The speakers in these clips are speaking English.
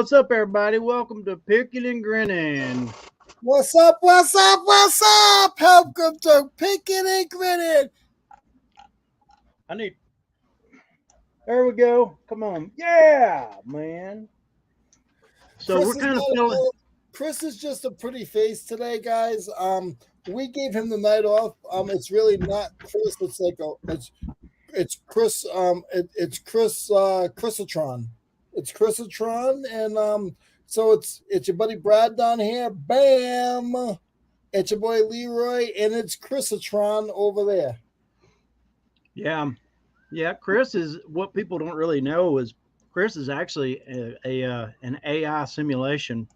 What's up, everybody? Welcome to Pickin and Grinnin. What's up? What's up? What's up? Welcome to Pickin and Grinnin. There we go. Come on. Yeah, man. So Chris we're kind of feeling. Chris is just a pretty face today, guys. We gave him the night off. It's really not Chris. It's like it's Chris. It's Chris. Chrisatron. It's Chrisatron, and so it's your buddy Brad down here. Bam! It's your boy Leroy, and it's Chrisatron over there. Yeah. Chris is what people don't really know is Chris is actually an AI simulation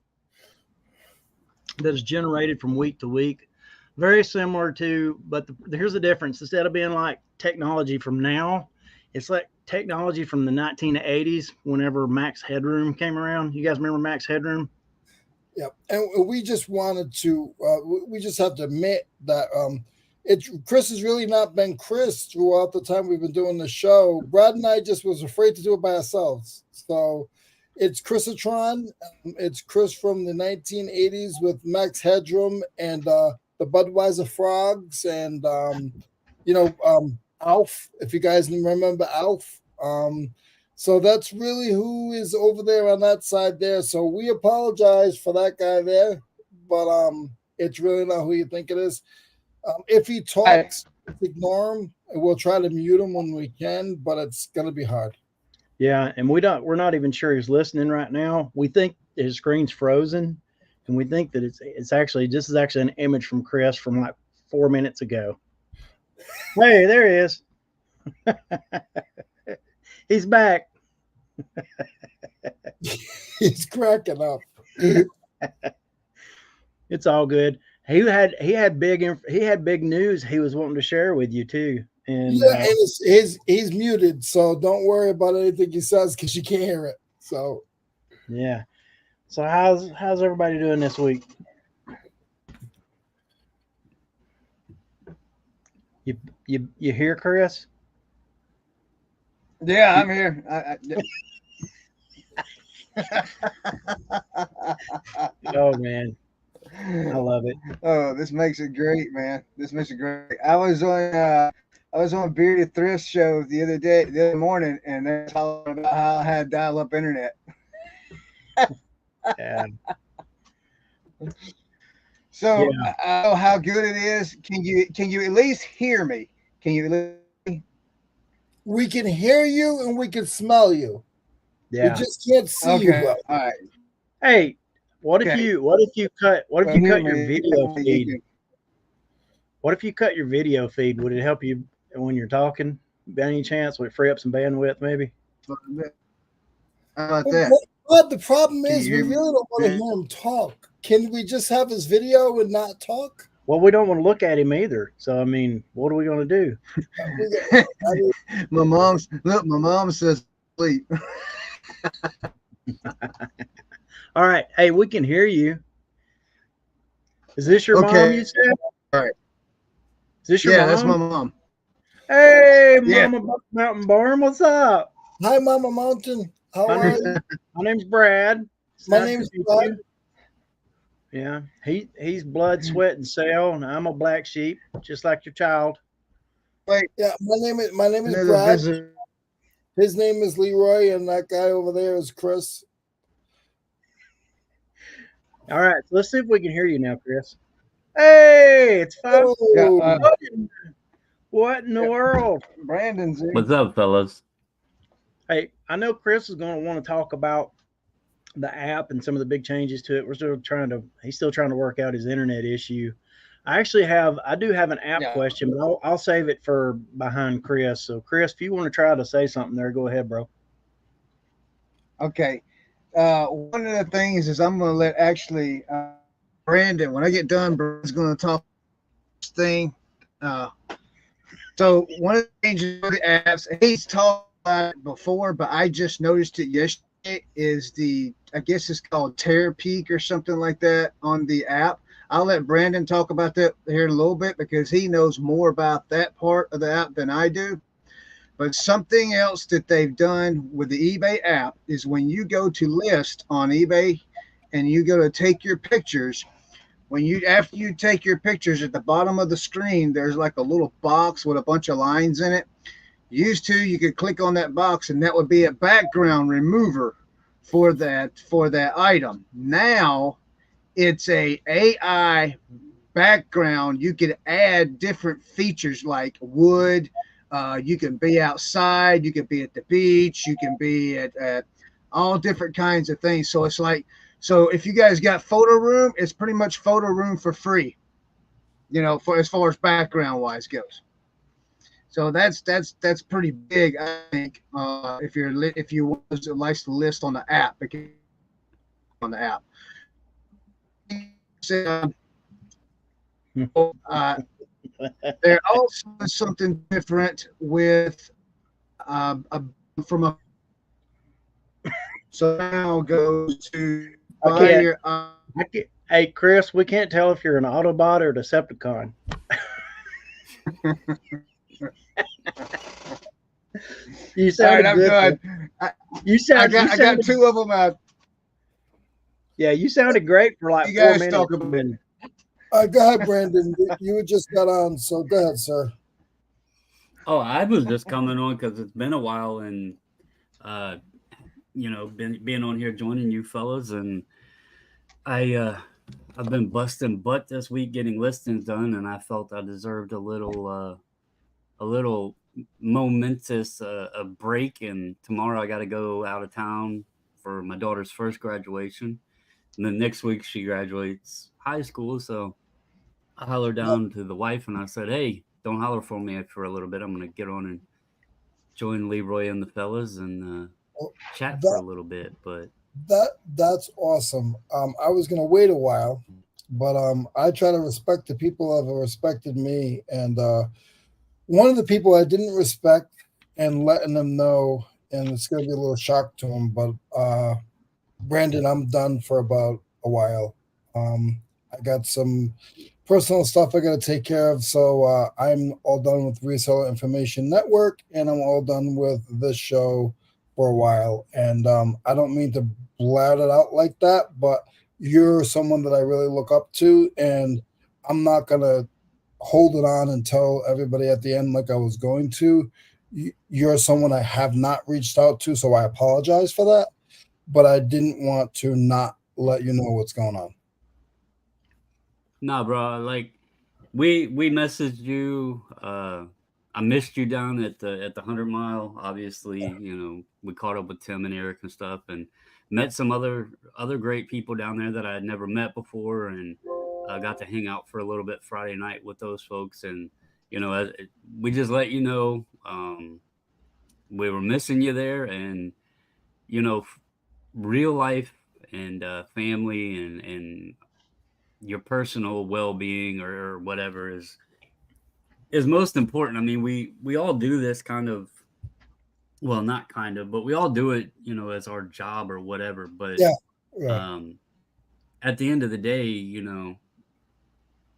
that is generated from week to week, very similar to. But here's the difference: instead of being like technology from now, it's like technology from the 1980s. Whenever Max Headroom came around, you guys remember Max Headroom? Yeah, and we just wanted to. We just have to admit that Chris has really not been Chris throughout the time we've been doing the show. Brad and I just was afraid to do it by ourselves. So it's Chrisatron. It's Chris from the 1980s with Max Headroom and the Budweiser Frogs and Alf, if you guys remember Alf. So that's really who is over there on that side there. So we apologize for that guy there, but it's really not who you think it is. If he talks, ignore him, and we'll try to mute him when we can, but it's gonna be hard. Yeah, and we're not even sure he's listening right now. We think his screen's frozen, and we think that it's actually this is actually an image from Chris from like 4 minutes ago. Hey, there he is. He's back. He's cracking up. It's all good. He had big news he was wanting to share with you too. And he's muted, so don't worry about anything he says because you can't hear it. So yeah. So how's everybody doing this week? You hear Chris? Yeah, I'm here. Oh man, I love it. Oh, this makes it great, man. This makes it great. I was on Bearded Thrift Show the other morning, and they're talking about how I had dial-up internet. Yeah. So I don't know how good it is. Can you at least hear me? Can you at least? We can hear you and we can smell you. Yeah. We just can't see you. Bro. All right. Hey, what if you cut your video feed? What if you cut your video feed? Would it help you when you're talking? By any chance, would it free up some bandwidth maybe? How about that? But the problem is we really don't want to hear him talk. Can we just have his video and not talk? Well, we don't want to look at him either. So, I mean, what are we going to do? My mom says sleep. All right. Hey, we can hear you. Is this your mom, you said? All right. Is this your mom? Yeah, that's my mom. Hey, Mama Mountain Barn, what's up? Hi, Mama Mountain. How are you? My name's Brad. My name's Brad. Yeah, he's blood, sweat, and cell, and I'm a black sheep, just like your child. Wait, yeah, my name is Brad. His name is Leroy, and that guy over there is Chris. All right, so let's see if we can hear you now, Chris. Hey, it's fun. What in the world? Brandon's here. What's up, fellas? Hey, I know Chris is going to want to talk about the app and some of the big changes to it. He's still trying to work out his internet issue. I do have an app question, but I'll save it for behind Chris. So Chris, if you want to try to say something there, go ahead, bro. Okay. One of the things is I'm going to let Brandon, when I get done, Brandon's going to talk thing. So one of the changes to the apps, he's talked about it before, but I just noticed it yesterday, is I guess it's called Tear Peak or something like that on the app. I'll let Brandon talk about that here in a little bit because he knows more about that part of the app than I do. But something else that they've done with the eBay app is when you go to list on eBay and you go to take your pictures, after you take your pictures at the bottom of the screen, there's like a little box with a bunch of lines in it. Used to, you could click on that box and that would be a background remover for that item. Now it's a AI background. You could add different features like wood. You can be outside. You can be at the beach. You can be at all different kinds of things. So it's like, so if you guys got photo room, it's pretty much photo room for free, for as far as background wise goes. So that's pretty big, I think. If you want to like to list on the app, on the app. There also is something different with from a. So now goes to buy your. Hey, Chris, we can't tell if you're an Autobot or Decepticon. You sounded I'm good. I got two of them out. Yeah, you sounded great for like you guys 4 talk minutes. about. Go ahead, Brandon. You just got on, so go ahead, sir. Oh, I was just coming on because it's been a while, and being on here joining you fellas, and I've been busting butt this week getting listings done, and I felt I deserved a little momentous a break. And tomorrow I got to go out of town for my daughter's first graduation, and then next week she graduates high school. So I hollered down to the wife and I said, "Hey, don't holler for me for a little bit. I'm gonna get on and join Leroy and the fellas and chat for a little bit." But that's awesome. I was gonna wait a while, but I try to respect the people that have respected me, and one of the people I didn't respect and letting them know, and it's gonna be a little shock to them, but Brandon, I'm done for about a while. I got some personal stuff I got to take care of, so I'm all done with Reseller Information Network, and I'm all done with this show for a while. And I don't mean to blab it out like that, but you're someone that I really look up to, and I'm not gonna hold it on and tell everybody at the end like I was going to. You're someone I have not reached out to, so I apologize for that. But I didn't want to not let you know what's going on. Nah, bro. Like we messaged you. I missed you down at the 100 Mile. Obviously, we caught up with Tim and Eric and stuff, and met some other great people down there that I had never met before, and got to hang out for a little bit Friday night with those folks. And we just let you know we were missing you there, and real life and family and your personal well-being or whatever is most important. I mean, we all do this kind of, well, not kind of, but we all do it, as our job or whatever. But at the end of the day,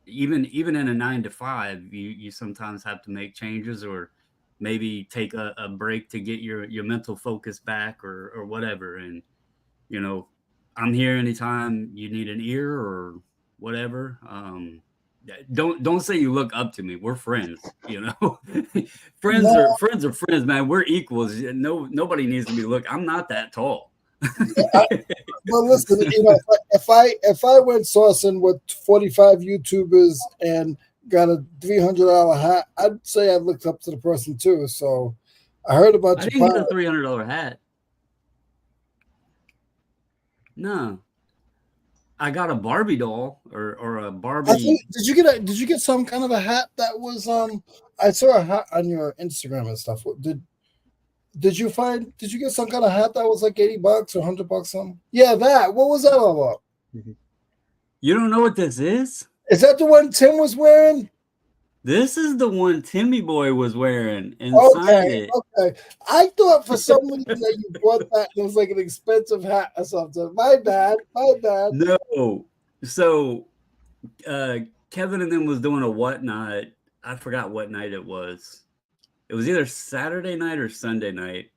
even in a 9 to 5, you sometimes have to make changes or maybe take a break to get your mental focus back or whatever. And, I'm here anytime you need an ear or whatever. Don't say you look up to me. We're friends, friends are friends, man. We're equals. Nobody needs to be I'm not that tall. But listen, if I went sourcing with 45 YouTubers and got a $300 hat, I'd say I looked up to the person too. So I heard about I didn't get a $300 hat. No, I got a Barbie doll or a Barbie. Did you get some kind of a hat that was I saw a hat on your Instagram and stuff. Did you get some kind of hat that was like $80 or $100 something? Yeah, that. What was that all about? You don't know what this is? Is that the one Tim was wearing? This is the one Timmy Boy was wearing inside it. Okay. I thought for some reason that you bought that and it was like an expensive hat or something. My bad. No. So Kevin and them was doing a whatnot. I forgot what night it was. It was either Saturday night or Sunday night.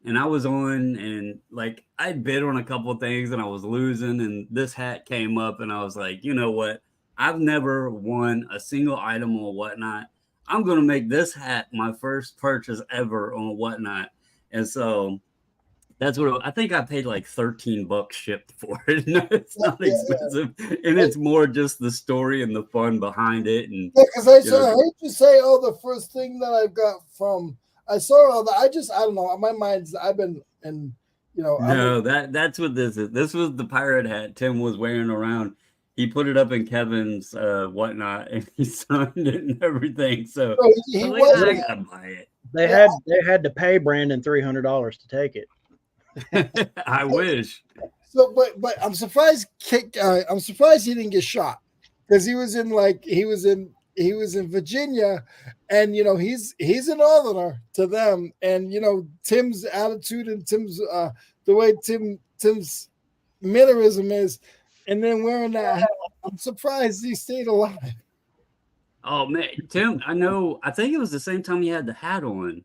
And I was on, and like I bid on a couple of things and I was losing, and this hat came up and I was like, you know what? I've never won a single item or whatnot. I'm going to make this hat my first purchase ever on whatnot. And so that's what I think I paid like $13 shipped for it. No, it's not expensive. And it's more just the story and the fun behind it. And because I heard you say, oh, the first thing that I've got from, I saw all that. I don't know. My mind's, I've been, and no, that's what this is. This was the pirate hat Tim was wearing around. He put it up in Kevin's whatnot, and he signed it and everything. So he I gotta buy it. They had to pay Brandon $300 to take it. I wish. So, but I'm surprised. I'm surprised he didn't get shot, because he was in Virginia, and he's a northerner to them, and Tim's attitude and Tim's the way Tim's mannerism is, and then wearing that, I'm surprised he stayed alive. Oh man, Tim, I think it was the same time he had the hat on.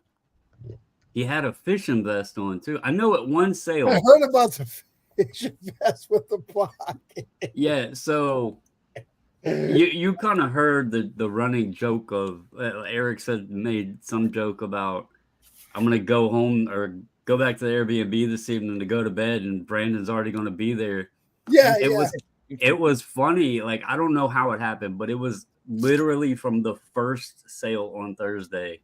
He had a fishing vest on too. I know at one sale. I heard about the fishing vest with the pocket. Yeah, so you kind of heard the running joke of Eric made some joke about I'm gonna go home or go back to the Airbnb this evening to go to bed, and Brandon's already gonna be there. Yeah, it was funny. Like I don't know how it happened, but it was literally from the first sale on Thursday.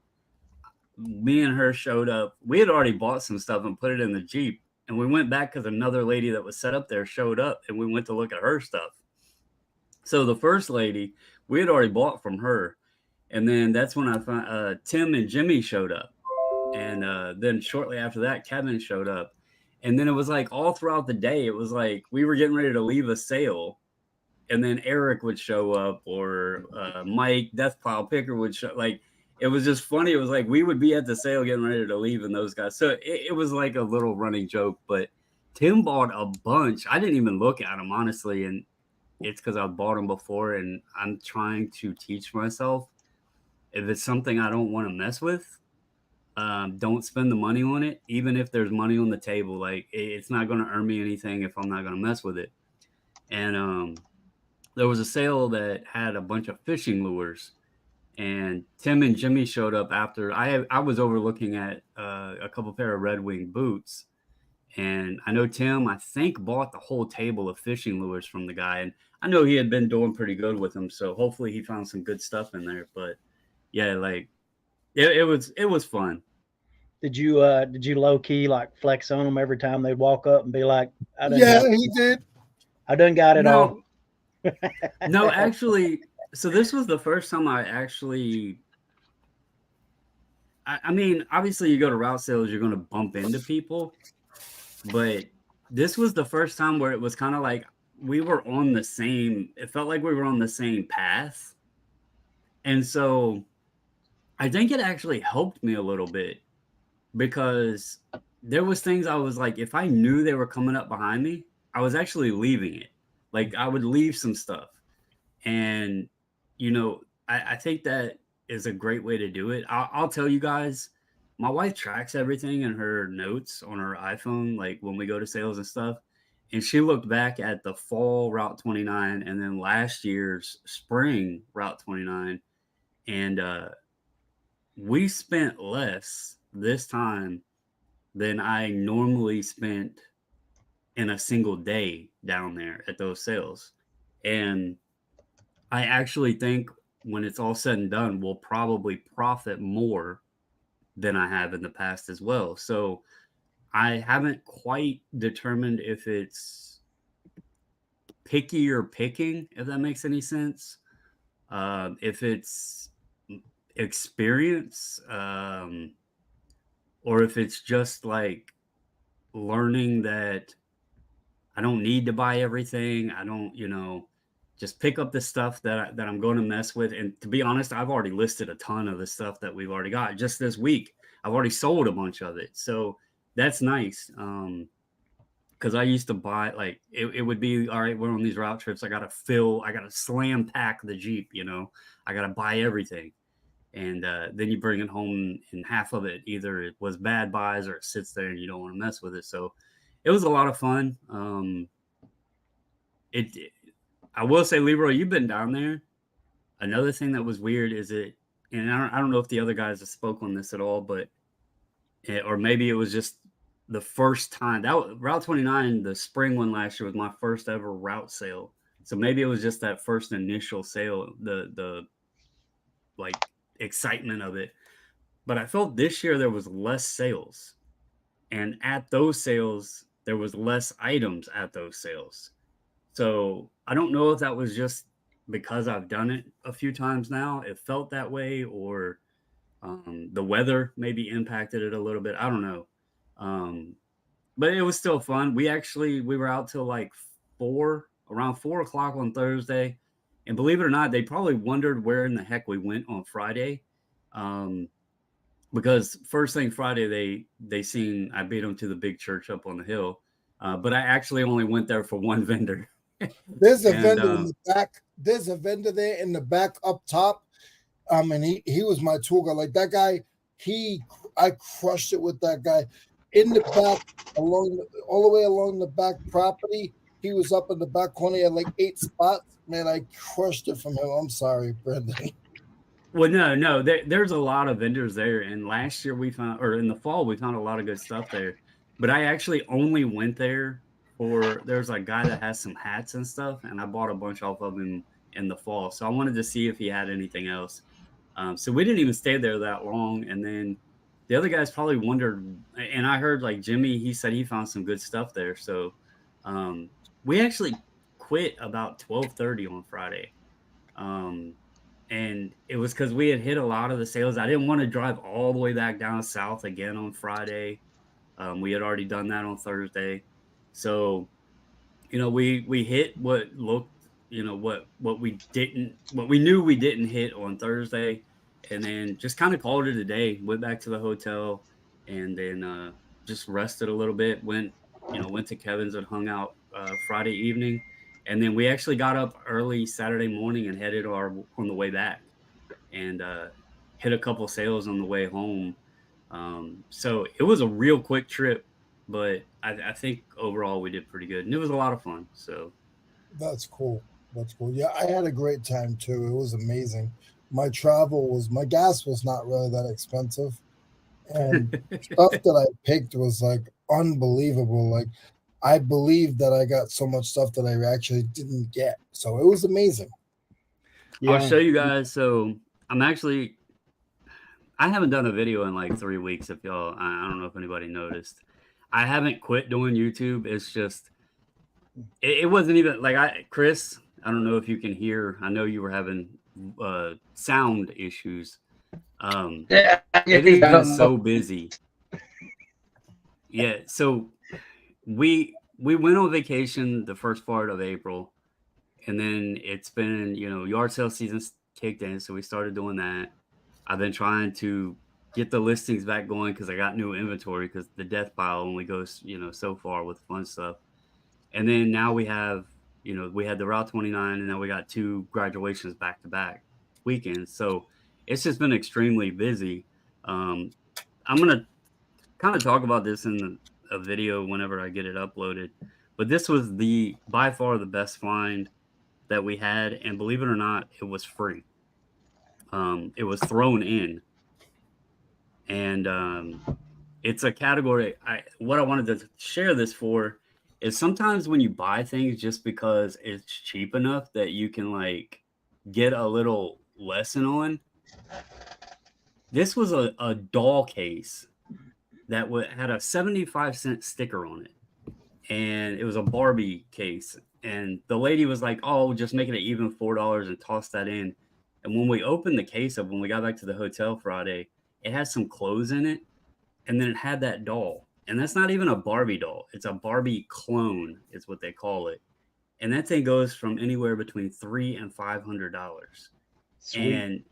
Me and her showed up. We had already bought some stuff and put it in the Jeep, and we went back because another lady that was set up there showed up, and we went to look at her stuff. So the first lady, we had already bought from her, and then that's when I found Tim and Jimmy showed up, and then shortly after that, Kevin showed up, and then it was like all throughout the day, it was like we were getting ready to leave a sale, and then Eric would show up, or Mike Death Pile Picker would show. Like it was just funny. It was like we would be at the sale getting ready to leave, and those guys. So it was like a little running joke. But Tim bought a bunch. I didn't even look at them honestly, and it's because I've bought them before, and I'm trying to teach myself if it's something I don't want to mess with, don't spend the money on it, even if there's money on the table. Like it's not going to earn me anything if I'm not going to mess with it. And there was a sale that had a bunch of fishing lures, and Tim and Jimmy showed up after I was overlooking at a couple pair of Red Wing boots. And I know Tim, I think, bought the whole table of fishing lures from the guy. And I know he had been doing pretty good with them. So hopefully he found some good stuff in there. But yeah, like it was fun. Did you low key like flex on them every time they walk up and be like, he did. I done got it all. No, actually, so this was the first time I actually, I mean, obviously you go to route sales, you're going to bump into people, but this was the first time where it was kind of like we were on the same, it felt like we were on the same path. And so I think it actually helped me a little bit, because there was things I was like, if I knew they were coming up behind me, I was actually leaving it. Like I would leave some stuff. And, I think that is a great way to do it. I'll tell you guys, my wife tracks everything in her notes on her iPhone, like when we go to sales and stuff. And she looked back at the fall Route 29 and then last year's spring Route 29. And we spent less this time than I normally spent in a single day down there at those sales. And I actually think when it's all said and done, we'll probably profit more than I have in the past as well. So I haven't quite determined if it's picky or picking, if that makes any sense. If it's experience, or if it's just like learning that I don't need to buy everything. I don't, just pick up the stuff that I'm going to mess with. And to be honest, I've already listed a ton of the stuff that we've already got just this week. I've already sold a bunch of it. So that's nice. Because I used to buy, like, it would be, all right, we're on these route trips. I got to slam pack the Jeep, I got to buy everything. and then you bring it home, and half of it either it was bad buys or it sits there and you don't want to mess with it. So it was a lot of fun. I will say, Leroy, you've been down there. Another thing that was weird is and I don't know if the other guys have spoke on this at all, but or maybe it was just the first time that Route 29, the spring one last year, was my first ever route sale. So maybe it was just that first initial sale, the like excitement of it. But I felt this year there was less sales, and at those sales there was less items at those sales. So I don't know if that was just because I've done it a few times now. It felt that way, or the weather maybe impacted it a little bit. I don't know. But it was still fun. We were out till like around 4 o'clock on Thursday. And believe it or not, they probably wondered where in the heck we went on Friday. Because first thing Friday, they seen I beat them to the big church up on the hill. But I actually only went there for one vendor. There's a vendor in the back. There's a vendor there in the back up top. And he was my tour guide. Like that guy, I crushed it with that guy in the back, all the way along the back property. He was up in the back corner. He had like 8 spots. Man, I crushed it from him. I'm sorry, Brendan. Well, no, there's a lot of vendors there. And last year in the fall, we found a lot of good stuff there. But I actually only went there there's a guy that has some hats and stuff, and I bought a bunch off of him in the fall. So I wanted to see if he had anything else. So we didn't even stay there that long. And then the other guys probably wondered, and I heard like Jimmy, he said he found some good stuff there. So we actually quit about 12:30 on Friday. And it was because we had hit a lot of the sales. I didn't want to drive all the way back down south again on Friday. We had already done that on Thursday. So, we hit what looked, what we knew we didn't hit on Thursday, and then just kind of called it a day. Went back to the hotel, and then just rested a little bit. Went to Kevin's and hung out Friday evening, and then we actually got up early Saturday morning and headed on the way back, and hit a couple sales on the way home. So it was a real quick trip, but I think overall we did pretty good, and it was a lot of fun. So that's cool. Yeah, I had a great time too. It was amazing. My gas was not really that expensive, and stuff that I picked was like unbelievable. Like I believe that I got so much stuff that I actually didn't get. So it was amazing. Yeah. I'll show you guys. So I haven't done a video in like 3 weeks. I don't know if anybody noticed. I haven't quit doing YouTube. It's just, it wasn't even like Chris, I don't know if you can hear. I know you were having sound issues. Yeah, it has been so busy. Yeah. So we went on vacation the first part of April, and then it's been, yard sale season's kicked in. So we started doing that. I've been trying to get the listings back going because I got new inventory, because the death pile only goes, so far with fun stuff. And then now we have, we had the Route 29, and now we got 2 graduations back to back weekends. So it's just been extremely busy. I'm going to kind of talk about this in a video whenever I get it uploaded, but this was by far the best find that we had. And believe it or not, it was free. It was thrown in. And it's a category. What I wanted to share this for is sometimes when you buy things just because it's cheap enough that you can like get a little lesson on. This was a doll case that had a 75-cent sticker on it, and it was a Barbie case. And the lady was like, "Oh, just make it an even $4 and toss that in." And when we opened the case up, when we got back to the hotel Friday, it had some clothes in it, and then it had that doll. And that's not even a Barbie doll. It's a Barbie clone is what they call it. And that thing goes from anywhere between $300 and $500. Sweet. And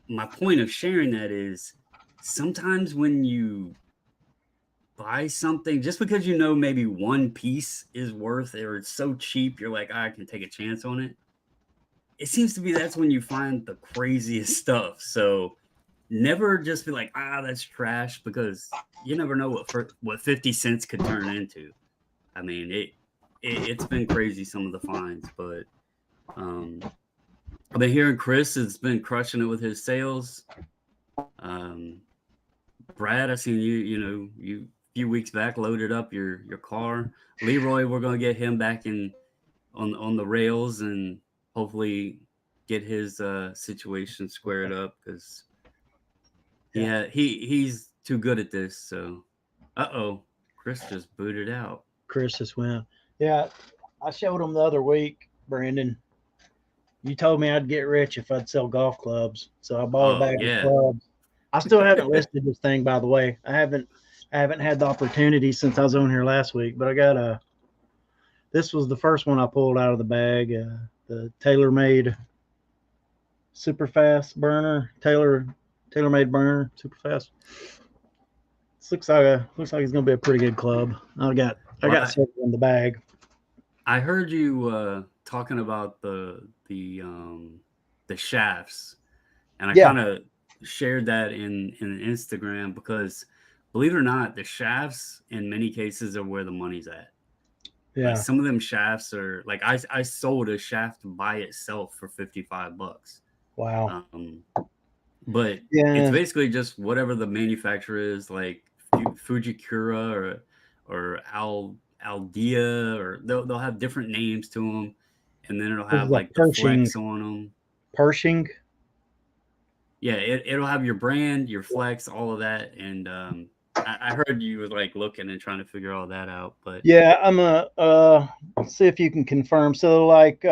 my point of sharing that is sometimes when you buy something, just because maybe one piece is worth it, or it's so cheap, you're like, I can take a chance on it. It seems to be that's when you find the craziest stuff. So never just be like, that's trash, because you never know what 50 cents could turn into. I mean, it's been crazy, some of the finds, but I've been hearing Chris has been crushing it with his sales. Brad, I seen you a few weeks back loaded up your car. Leroy, we're gonna get him back in on the rails and hopefully get his situation squared up, because he's too good at this. So, Chris just booted out. Chris just went. Yeah, I showed him the other week, Brandon. You told me I'd get rich if I'd sell golf clubs, so I bought a bag of clubs. I still haven't listed this thing, by the way. I haven't had the opportunity since I was on here last week, but I got this was the first one I pulled out of the bag, the tailor-made super fast burner, tailor-made burner, super fast. This looks like it's gonna be a pretty good club. I got several in the bag. I heard you talking about the shafts, and I kind of shared that in Instagram, because believe it or not, the shafts in many cases are where the money's at. Yeah, like some of them shafts are like, I sold a shaft by itself for $55. Wow. But it's basically just whatever the manufacturer is, like Fujikura or Aldea, or they'll have different names to them, and then it'll have like the flex on them. Pershing. Yeah, it'll have your brand, your flex, all of that, and I heard you were like looking and trying to figure all that out. But yeah, I'm let's see if you can confirm. So like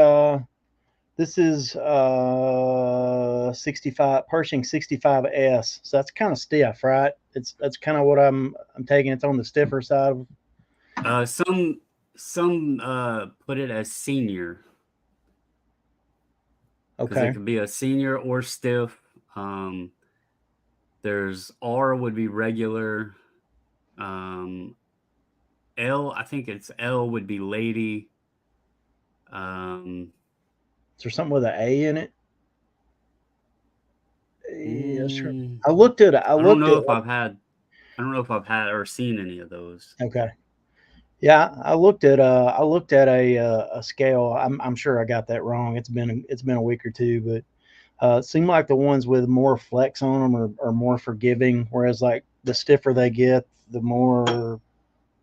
this is 65 Pershing 65S. So that's kind of stiff, right? That's kind of what I'm taking. It's on the stiffer side. Some put it as senior. Okay. It could be a senior or stiff. There's R would be regular. L, I think it's L would be lady. Is there something with an A in it? Yeah, sure. I looked at it. I don't know if I've had or seen any of those. Okay. Yeah, I looked at a scale. I'm sure I got that wrong. It's been a week or two, but it seemed like the ones with more flex on them are more forgiving, whereas like the stiffer they get, the more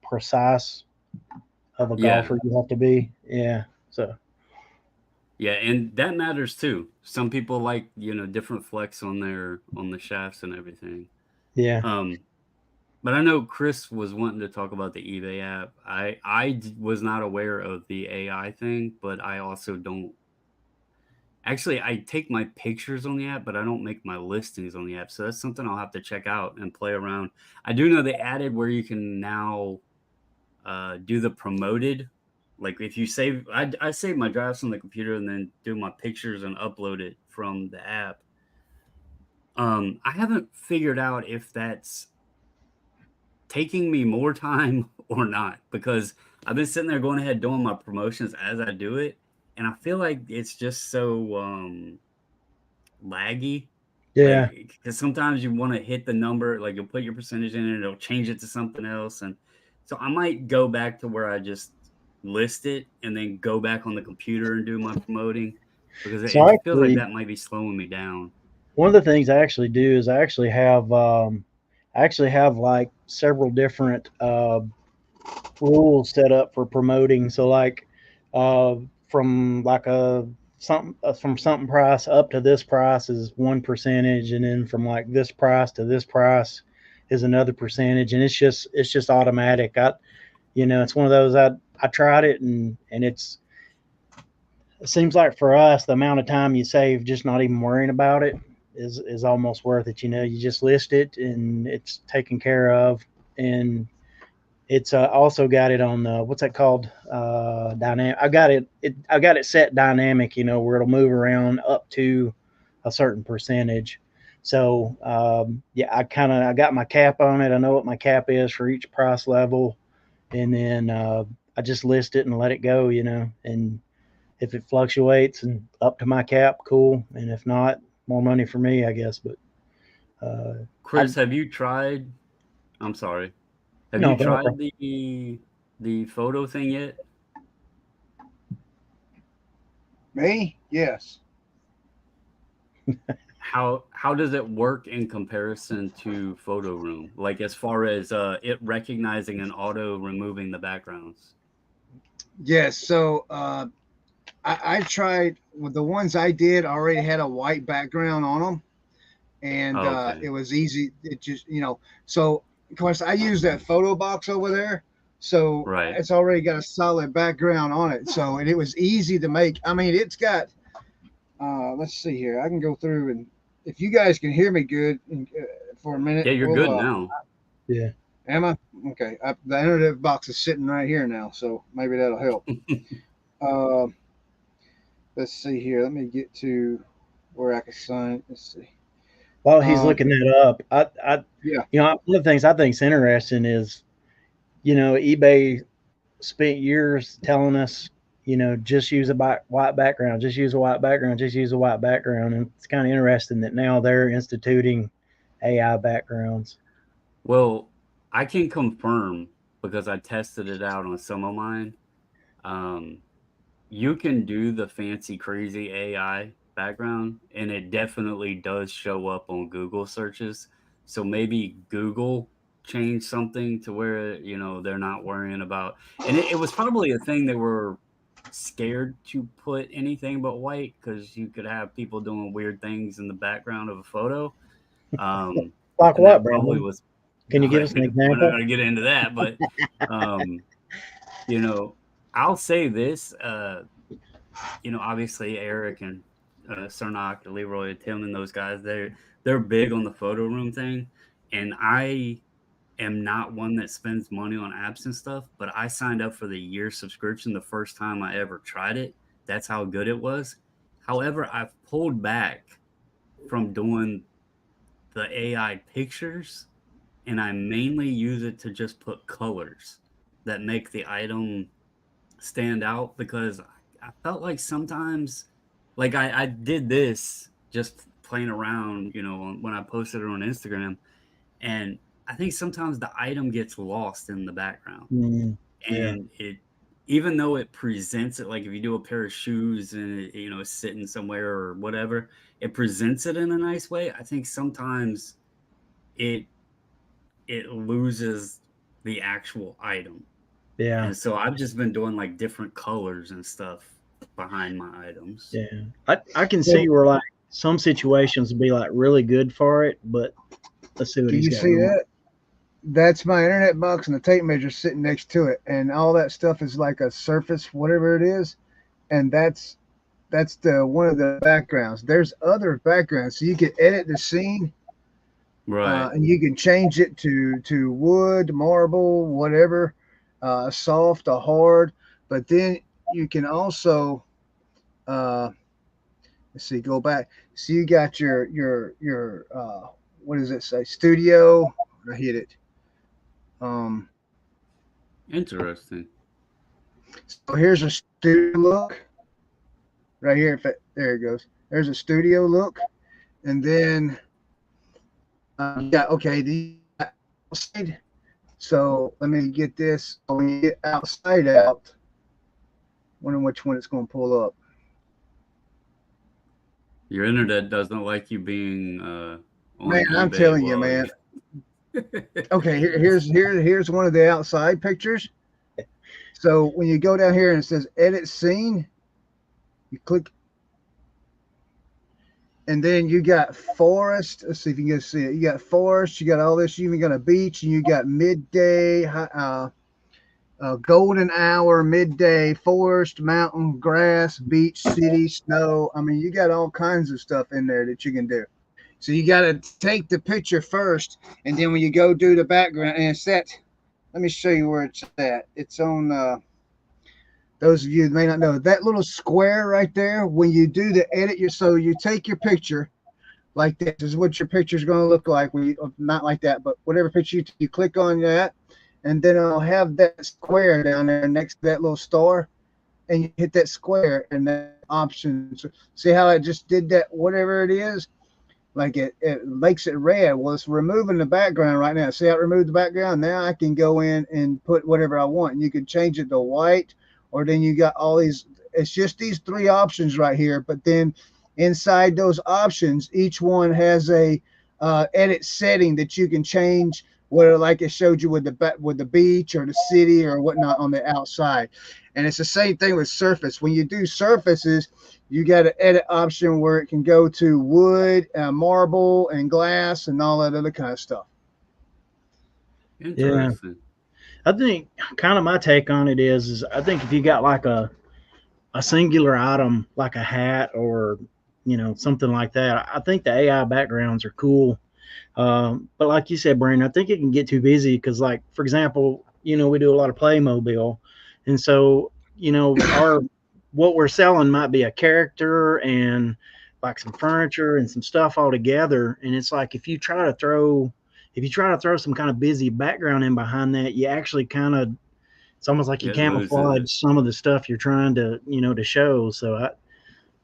precise of a golfer you have to be. Yeah. So. Yeah, and that matters too. Some people like, different flex on the shafts and everything. Yeah. But I know Chris was wanting to talk about the eBay app. I was not aware of the AI thing, but I also don't. Actually, I take my pictures on the app, but I don't make my listings on the app. So that's something I'll have to check out and play around. I do know they added where you can now do the promoted. Like if you save, I save my drafts on the computer and then do my pictures and upload it from the app. I haven't figured out if that's taking me more time or not, because I've been sitting there going ahead doing my promotions as I do it, and I feel like it's just so laggy. Yeah. Because sometimes you want to hit the number, like you'll put your percentage in and it'll change it to something else, and so I might go back to where I just list it and then go back on the computer and do my promoting, because it feels like that might be slowing me down. One of the things I actually do is I actually have like several different rules set up for promoting. So like from like from something price up to this price is 1%, and then from like this price to this price is another percentage, and it's just automatic. It's one of those I tried it, and it seems like for us the amount of time you save just not even worrying about it is almost worth it. You just list it and it's taken care of, and it's also got it on what's that called, dynamic. I got it set dynamic, where it'll move around up to a certain percentage. So I got my cap on it. I know what my cap is for each price level, and then I just list it and let it go, and if it fluctuates and up to my cap, cool, and if not, more money for me, I guess. But Chris, have you tried? I'm sorry. Have No, you go ahead, tried the photo thing yet? Me? Yes. How does it work in comparison to photo room? Like as far as it recognizing and auto removing the backgrounds? Yes. So I tried with the ones I did already had a white background on them, and Oh, okay. it was easy. It just so of course I use that photo box over there, so Right. it's already got a solid background on it. So and it was easy to make. I mean, it's got. Let's see here. I can go through and if you guys can hear me good for a minute, Yeah, you're good we'll. now. Yeah. Am I okay? The internet box is sitting right here now, so maybe that'll help. uh, let's see here. Let me get to where I can sign. Let's see. While he's looking that up, Yeah. one of the things I think is interesting is, eBay spent years telling us, just use a white background, just use a white background, just use a white background. And it's kind of interesting that now they're instituting AI backgrounds. Well, I can confirm because I tested it out on some of mine. You can do the fancy, crazy AI background, and it definitely does show up on Google searches. So maybe Google changed something to where, they're not worrying about. And it was probably a thing they were scared to put anything but white because you could have people doing weird things in the background of a photo. Like And what, that probably Brandon? was. Can you give us an We're not example? going to get into that, but you know, I'll say this. Obviously Eric and Cernak, Leroy, Tim, and those guys, they're big on the photo room thing, and I am not one that spends money on apps and stuff, but I signed up for the year subscription the first time I ever tried it. That's how good it was. However, I've pulled back from doing the AI pictures, and I mainly use it to just put colors that make the item stand out because I felt like sometimes, like I did this just playing around, when I posted it on Instagram, and I think sometimes the item gets lost in the background, Yeah. and even though it presents it like if you do a pair of shoes and it's sitting somewhere or whatever, it presents it in a nice way. I think sometimes it loses the actual item. Yeah. And so I've just been doing like different colors and stuff behind my items. Yeah. I can see where like some situations would be like really good for it, but let's see what Do he's you got see going. that? That's my internet box and the tape measure sitting next to it, and all that stuff is like a surface, whatever it is, and that's the one of the backgrounds. There's other backgrounds, so you can edit the scene, Right. and you can change it to wood, marble, whatever, soft or hard. But then you can also let's see, go back. So you got your what does it say? Studio. I hit it. Um, Interesting. so here's a studio look right here. There it goes. There's a studio look, and then yeah, okay, the outside. So let me get this. When you get outside out, wonder which one it's going to pull up. Your internet doesn't like you being on Man, I'm eBay telling you, while man. Okay, here's one of the outside pictures. So when you go down here and it says edit scene, you click, and then you got forest. Let's see if you can see it. You got forest, you got all this, you even got a beach, and you got midday, golden hour, midday, forest, mountain, grass, beach, city, snow. I mean, you got all kinds of stuff in there that you can do. So you got to take the picture first, and then when you go do the background, and it's that. Let me show you where it's at. It's on. Those of you that may not know, that little square right there. When you do the edit, so you take your picture like this. This is what your picture is going to look like. When you, not like that, but whatever picture you click on that, and then it'll have that square down there next to that little star, and you hit that square and that option. So see how I just did that? Whatever it is. like it makes it red. Well, it's removing the background right now. See how it removed the background? Now I can go in and put whatever I want. And you can change it to white, or then you got all these. It's just these three options right here. But then inside those options, each one has a edit setting that you can change. Whether like it showed you with the beach or the city or whatnot on the outside. And it's the same thing with surface. When you do surfaces, you got an edit option where it can go to wood, marble, and glass, and all that other kind of stuff. Interesting. I think kind of my take on it is I think if you got like a singular item like a hat or something like that, I think the AI backgrounds are cool. But like you said, Brandon, I think it can get too busy because, like, for example, we do a lot of Playmobil, and so our what we're selling might be a character and like some furniture and some stuff all together, and it's like if you try to throw some kind of busy background in behind that, you actually kind of it's almost like you It loses camouflage it. some of the stuff you're trying to to show. So I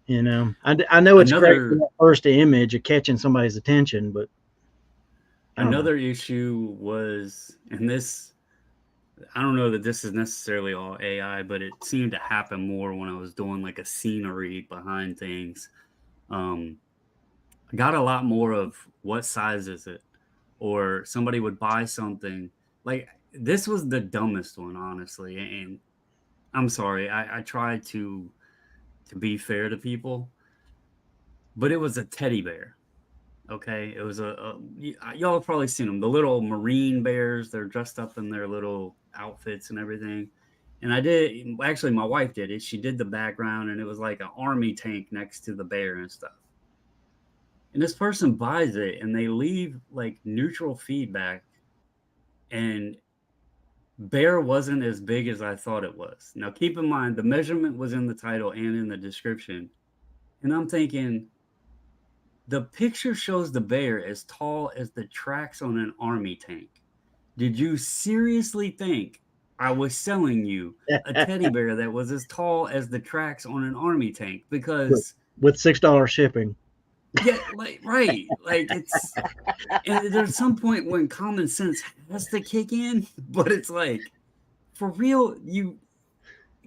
know it's great for Another that first image of catching somebody's attention, but I don't know. another issue was, and this, I don't know that this is necessarily all AI, but it seemed to happen more when I was doing like a scenery behind things. I got a lot more of what size is it, or somebody would buy something. Like this was the dumbest one, honestly. And I'm sorry, I try to be fair to people, but it was a teddy bear. Okay, it was y'all have probably seen them, the little marine bears. They're dressed up in their little outfits and everything. And I did actually, my wife did it. She did the background, and it was like an army tank next to the bear and stuff. And this person buys it, and they leave like neutral feedback, and bear wasn't as big as I thought it was. Now, keep in mind the measurement was in the title and in the description, and I'm thinking, the picture shows the bear as tall as the tracks on an army tank. Did you seriously think I was selling you a teddy bear that was as tall as the tracks on an army tank? Because with $6 shipping. yeah, like right, like it's, and there's some point when common sense has to kick in, but it's like, for real, you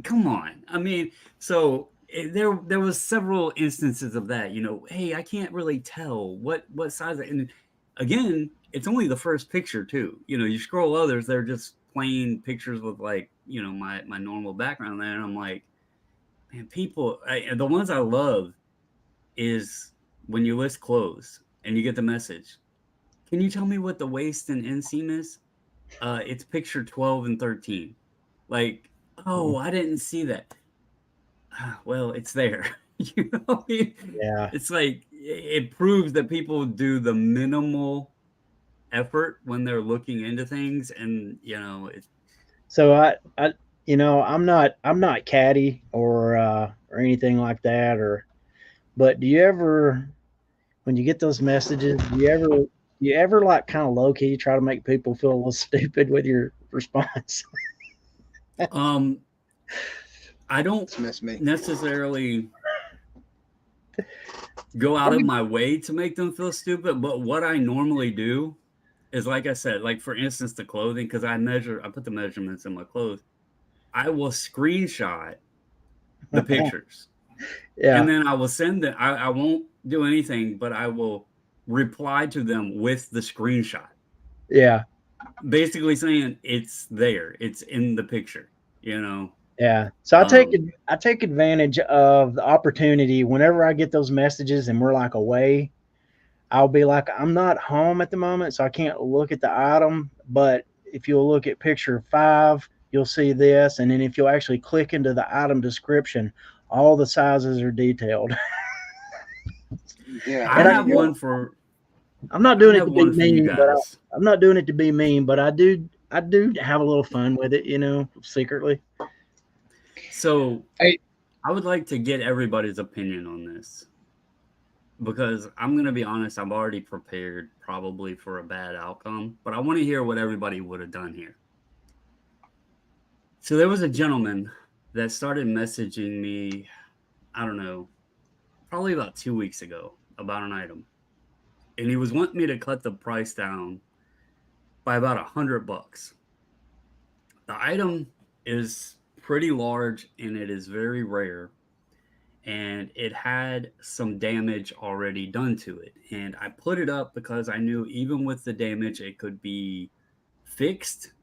come on. I mean, so there was several instances of that. Hey, I can't really tell what size. And again, it's only the first picture too. You scroll others, they're just plain pictures with like my normal background there, and I'm like, man, people. The ones I love is when you list clothes and you get the message. Can you tell me what the waist and inseam is? It's picture 12 and 13. Like, oh, I didn't see that. Well, it's there. Yeah. It's like it proves that people do the minimal effort when they're looking into things, and So I'm not catty or anything like that, but do you ever, when you get those messages, do you ever like kind of low key try to make people feel a little stupid with your response? um I don't Miss me. necessarily go out of my way to make them feel stupid, but what I normally do is, like I said, like for instance, the clothing, because I put the measurements in my clothes. I will screenshot the pictures, Yeah. and then I will send them. I won't do anything, but I will reply to them with the screenshot, Yeah. basically saying it's there, it's in the picture. Yeah. So Um, I take advantage of the opportunity whenever I get those messages and we're like away. I'll be like, I'm not home at the moment, so I can't look at the item. But if you'll look at picture 5, you'll see this. And then if you'll actually click into the item description, all the sizes are detailed. Yeah. I And have one for I'm not I doing it have to be one for you mean, but guys. I'm not doing it to be mean, but I do have a little fun with it, secretly. So Hey. I would like to get everybody's opinion on this, because I'm going to be honest, I'm already prepared probably for a bad outcome, but I want to hear what everybody would have done here. So there was a gentleman that started messaging me, I don't know, probably about 2 weeks ago about an item. and he was wanting me to cut the price down by about $100. The item is pretty large and it is very rare, and it had some damage already done to it. And I put it up because I knew even with the damage, it could be fixed,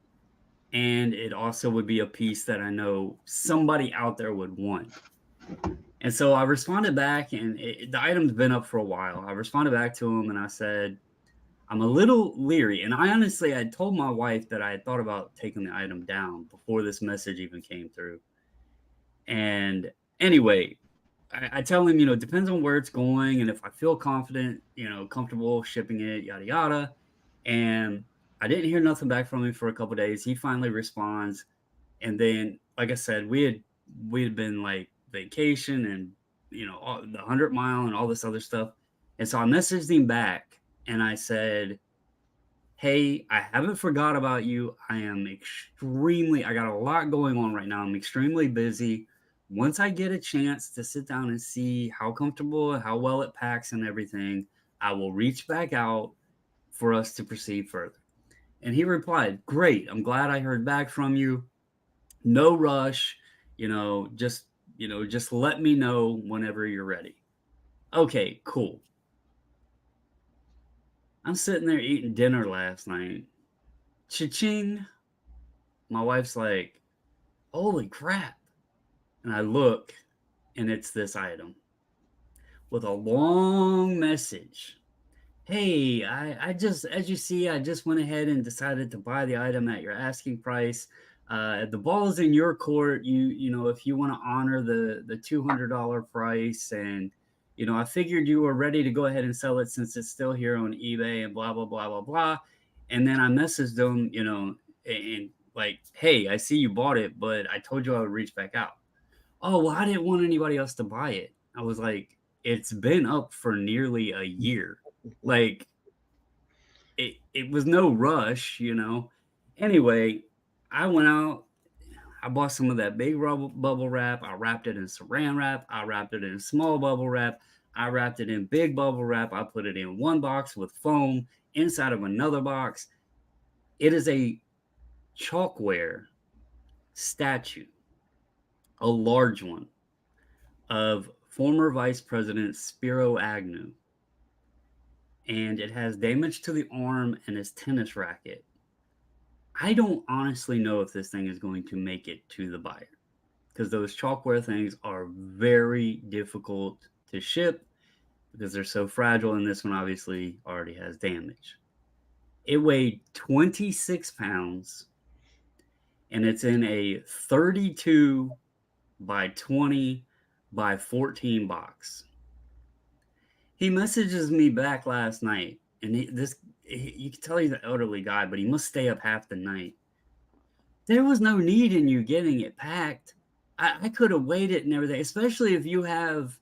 and it also would be a piece that I know somebody out there would want. And so I responded back, and the item's been up for a while. I responded back to him and I said, I'm a little leery. And I honestly, I told my wife that I had thought about taking the item down before this message even came through. And anyway, I tell him, it depends on where it's going. And if I feel confident, comfortable shipping it, yada, yada. And I didn't hear nothing back from him for a couple of days. He finally responds. And then, like I said, we had been like vacation and, all, the 100 mile and all this other stuff. And so I messaged him back and I said, hey, I haven't forgot about you. I got a lot going on right now. I'm extremely busy. Once I get a chance to sit down and see how comfortable, how well it packs and everything, I will reach back out for us to proceed further. And he replied, great. I'm glad I heard back from you. No rush, just let me know whenever you're ready. Okay, cool. I'm sitting there eating dinner last night. Cha-ching. My wife's like, holy crap. And I look, and it's this item with a long message. Hey, I just, as you see, I just went ahead and decided to buy the item at your asking price. The ball is in your court. If you want to honor the $200 price, and I figured you were ready to go ahead and sell it since it's still here on eBay and blah blah blah blah blah. And then I messaged them, and like, hey, I see you bought it, but I told you I would reach back out. Oh, well, I didn't want anybody else to buy it. I was like, it's been up for nearly a year. Like, it was no rush, Anyway, I went out. I bought some of that big bubble wrap. I wrapped it in saran wrap. I wrapped it in small bubble wrap. I wrapped it in big bubble wrap. I put it in one box with foam inside of another box. It is a chalkware statue, a large one, of former Vice President Spiro Agnew. And it has damage to the arm and his tennis racket. I don't honestly know if this thing is going to make it to the buyer, because those chalkware things are very difficult to ship because they're so fragile, and this one obviously already has damage. It weighed 26 pounds, and it's in a 32 by 20 by 14 box. He messages me back last night, and you can tell he's an elderly guy, but he must stay up half the night. There was no need in you getting it packed. I could have waited and everything, especially if you have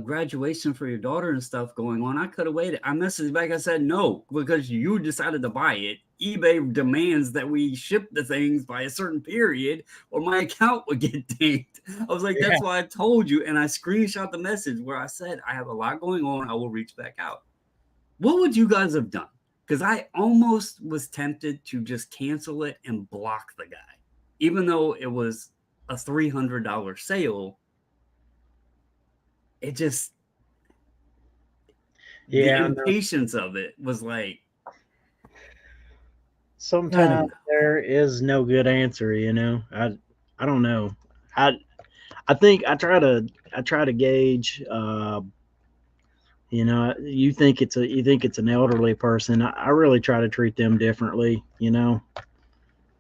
graduation for your daughter and stuff going on. I could have waited. I messaged back. I said, no, because you decided to buy it. eBay demands that we ship the things by a certain period or my account would get dinged. I was like, that's why I told you. And I screenshot the message where I said, I have a lot going on. I will reach back out. What would you guys have done? Because I almost was tempted to just cancel it and block the guy, even though it was a $300 sale. It just, the impatience of it was like, sometimes there is no good answer, I don't know. I think I try to gauge. You think it's an elderly person. I really try to treat them differently,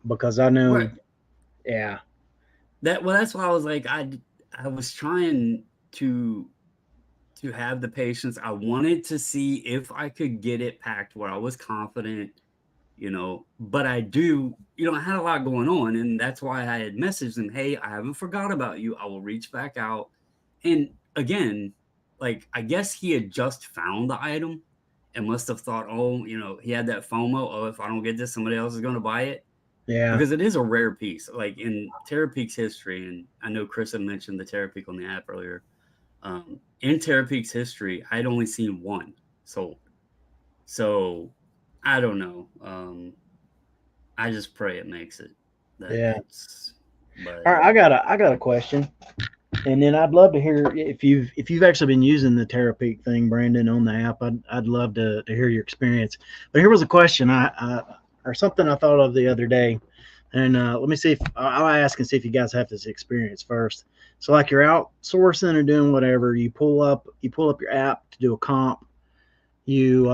because I know. Right. Yeah. That's why I was like, I was trying to have the patience. I wanted to see if I could get it packed where I was confident, but I had a lot going on, and that's why I had messaged him, hey, I haven't forgot about you. I will reach back out. And again, like, I guess he had just found the item and must have thought, he had that FOMO. Oh, if I don't get this, somebody else is going to buy it. Yeah. Because it is a rare piece. Like in Terapeak's history, and I know Chris had mentioned the Terapeak on the app earlier. In Terapeak's history, I'd only seen one sold. So I don't know. I just pray it makes it. Yeah. But All right, I got a question, and then I'd love to hear if you've actually been using the TerraPeak thing, Brandon, on the app. I'd love to hear your experience. But here was a question or something I thought of the other day, and let me see if I'll ask and see if you guys have this experience first. So like you're outsourcing or doing whatever, you pull up your app to do a comp. You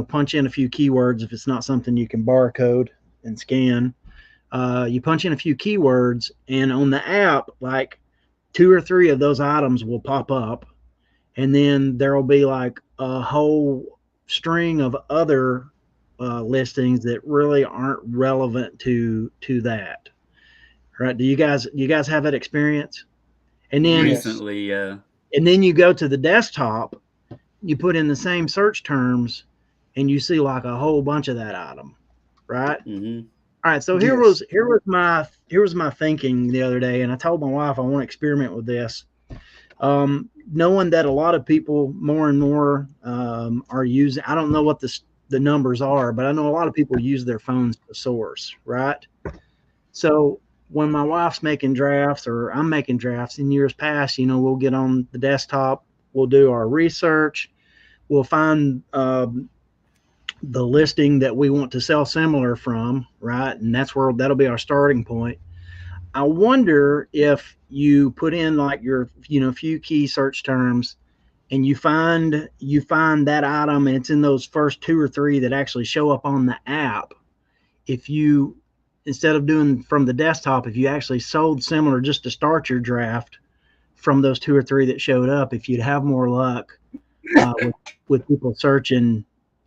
punch in a few keywords if it's not something you can barcode and scan. You punch in a few keywords, and on the app, like 2 or 3 of those items will pop up, and then there will be like a whole string of other listings that really aren't relevant to that. Right? Do you guys have that experience? And then recently, and then you go to the desktop, you put in the same search terms, and you see like a whole bunch of that item, right? Mm-hmm. All right, so here was my thinking the other day, and I told my wife I want to experiment with this, knowing that a lot of people more and more are using. I don't know what the numbers are, but I know a lot of people use their phones to source, right? So when my wife's making drafts or I'm making drafts in years past, we'll get on the desktop, we'll do our research, we'll find the listing that we want to sell similar from, right? And that'll be our starting point. I wonder if you put in like your, few key search terms, and you find that item and it's in those first 2 or 3 that actually show up on the app. If you, instead of doing from the desktop, if you actually sold similar just to start your draft from those 2 or 3 that showed up, if you'd have more luck with people searching.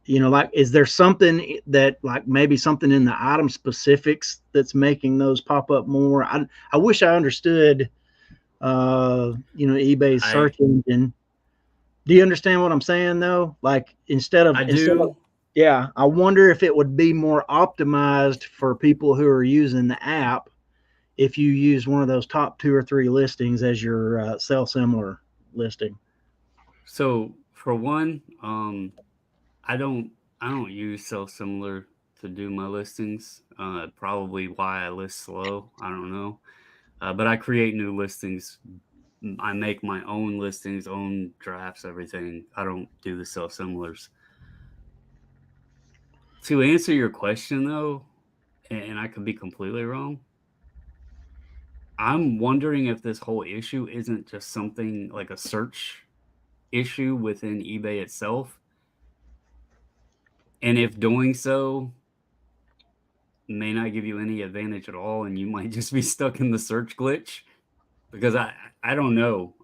Like, is there something that, like, maybe something in the item specifics that's making those pop up more? I wish I understood, eBay's search engine. Do you understand what I'm saying though? Like, I do. Yeah, I wonder if it would be more optimized for people who are using the app if you use one of those top 2 or 3 listings as your sell similar listing. So for one, I don't use sell similar to do my listings. Probably why I list slow. I don't know. But I create new listings. I make my own listings, own drafts, everything. I don't do the sell similars. To answer your question though, and I could be completely wrong, I'm wondering if this whole issue isn't just something like a search issue within eBay itself. And if doing so may not give you any advantage at all, and you might just be stuck in the search glitch, because I don't know.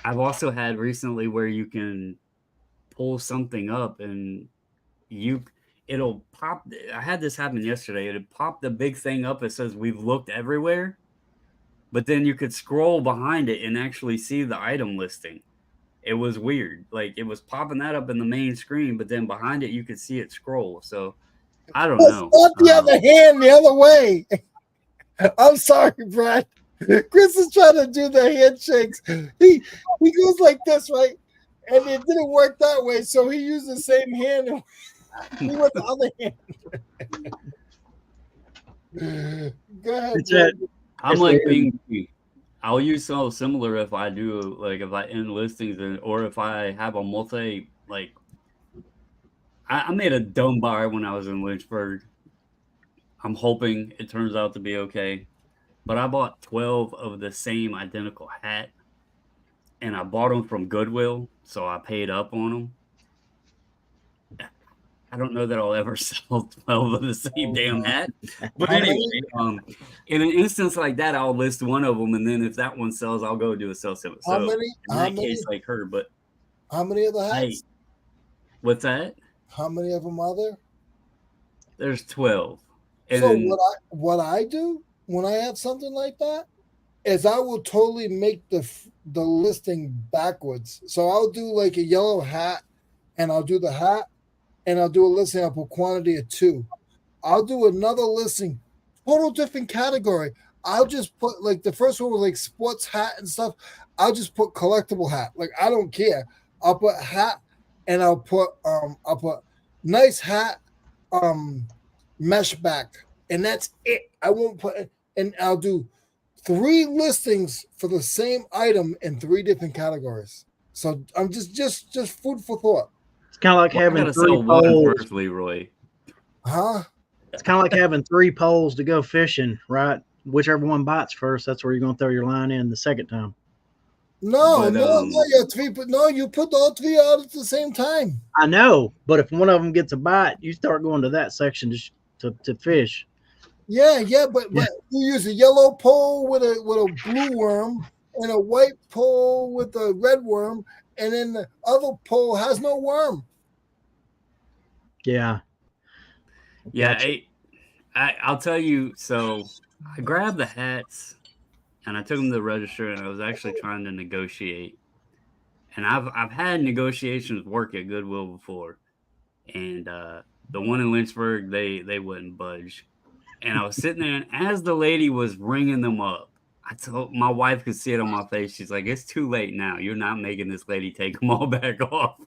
I've also had recently where you can pull something up and it'll pop. I had this happen yesterday. It'll pop the big thing up that says we've looked everywhere, but then you could scroll behind it and actually see the item listing. It was weird. Like, it was popping that up in the main screen, but then behind it you could see it scroll. So I don't know. Not the other hand, the other way. I'm sorry, Brad. Chris is trying to do the handshakes. He goes like this, right? And it didn't work that way, so he used the same hand. He went the other hand. Go ahead. I'm like being. I'll use something similar if I do, like, if I end listings or if I have a multi, like, I made a dumb buy when I was in Lynchburg. I'm hoping it turns out to be okay. But I bought 12 of the same identical hat, and I bought them from Goodwill, so I paid up on them. I don't know that I'll ever sell 12 of the same damn hat. But anyway, in an instance like that, I'll list one of them, and then if that one sells, I'll go do a sell similar. So in that case, like her, but how many of the hats? What's that? How many of them are there? There's 12. And so what I do when I have something like that is I will totally make the listing backwards. So I'll do like a yellow hat, and I'll do the hat, and I'll do a listing. I'll put quantity of 2. I'll do another listing, total different category. I'll just put, like, the first one was like sports hat and stuff. I'll just put collectible hat. Like, I don't care. I'll put hat, and I'll put nice hat, mesh back, and that's it. I won't put, and I'll do 3 listings for the same item in 3 different categories. So I'm just food for thought. It's kind of like Well, I having gotta 3 sell one poles. first, Leroy. Huh? It's kind of like having 3 poles to go fishing, right? Whichever one bites first, that's where you're going to throw your line in the second time. No, But, no, you have 3, but no, you put all 3 out at the same time. I know, but if one of them gets a bite, you start going to that section to fish. Yeah, but you use a yellow pole with a blue worm and a white pole with a red worm, and then the other pole has no worm. Yeah. yeah, Gotcha. I'll tell you. So I grabbed the hats and I took them to the register, and I was actually trying to negotiate. And I've had negotiations work at Goodwill before, and the one in Lynchburg, they wouldn't budge. And I was sitting there, and as the lady was ringing them up, I told my wife could see it on my face. She's like, "It's too late now. You're not making this lady take them all back off."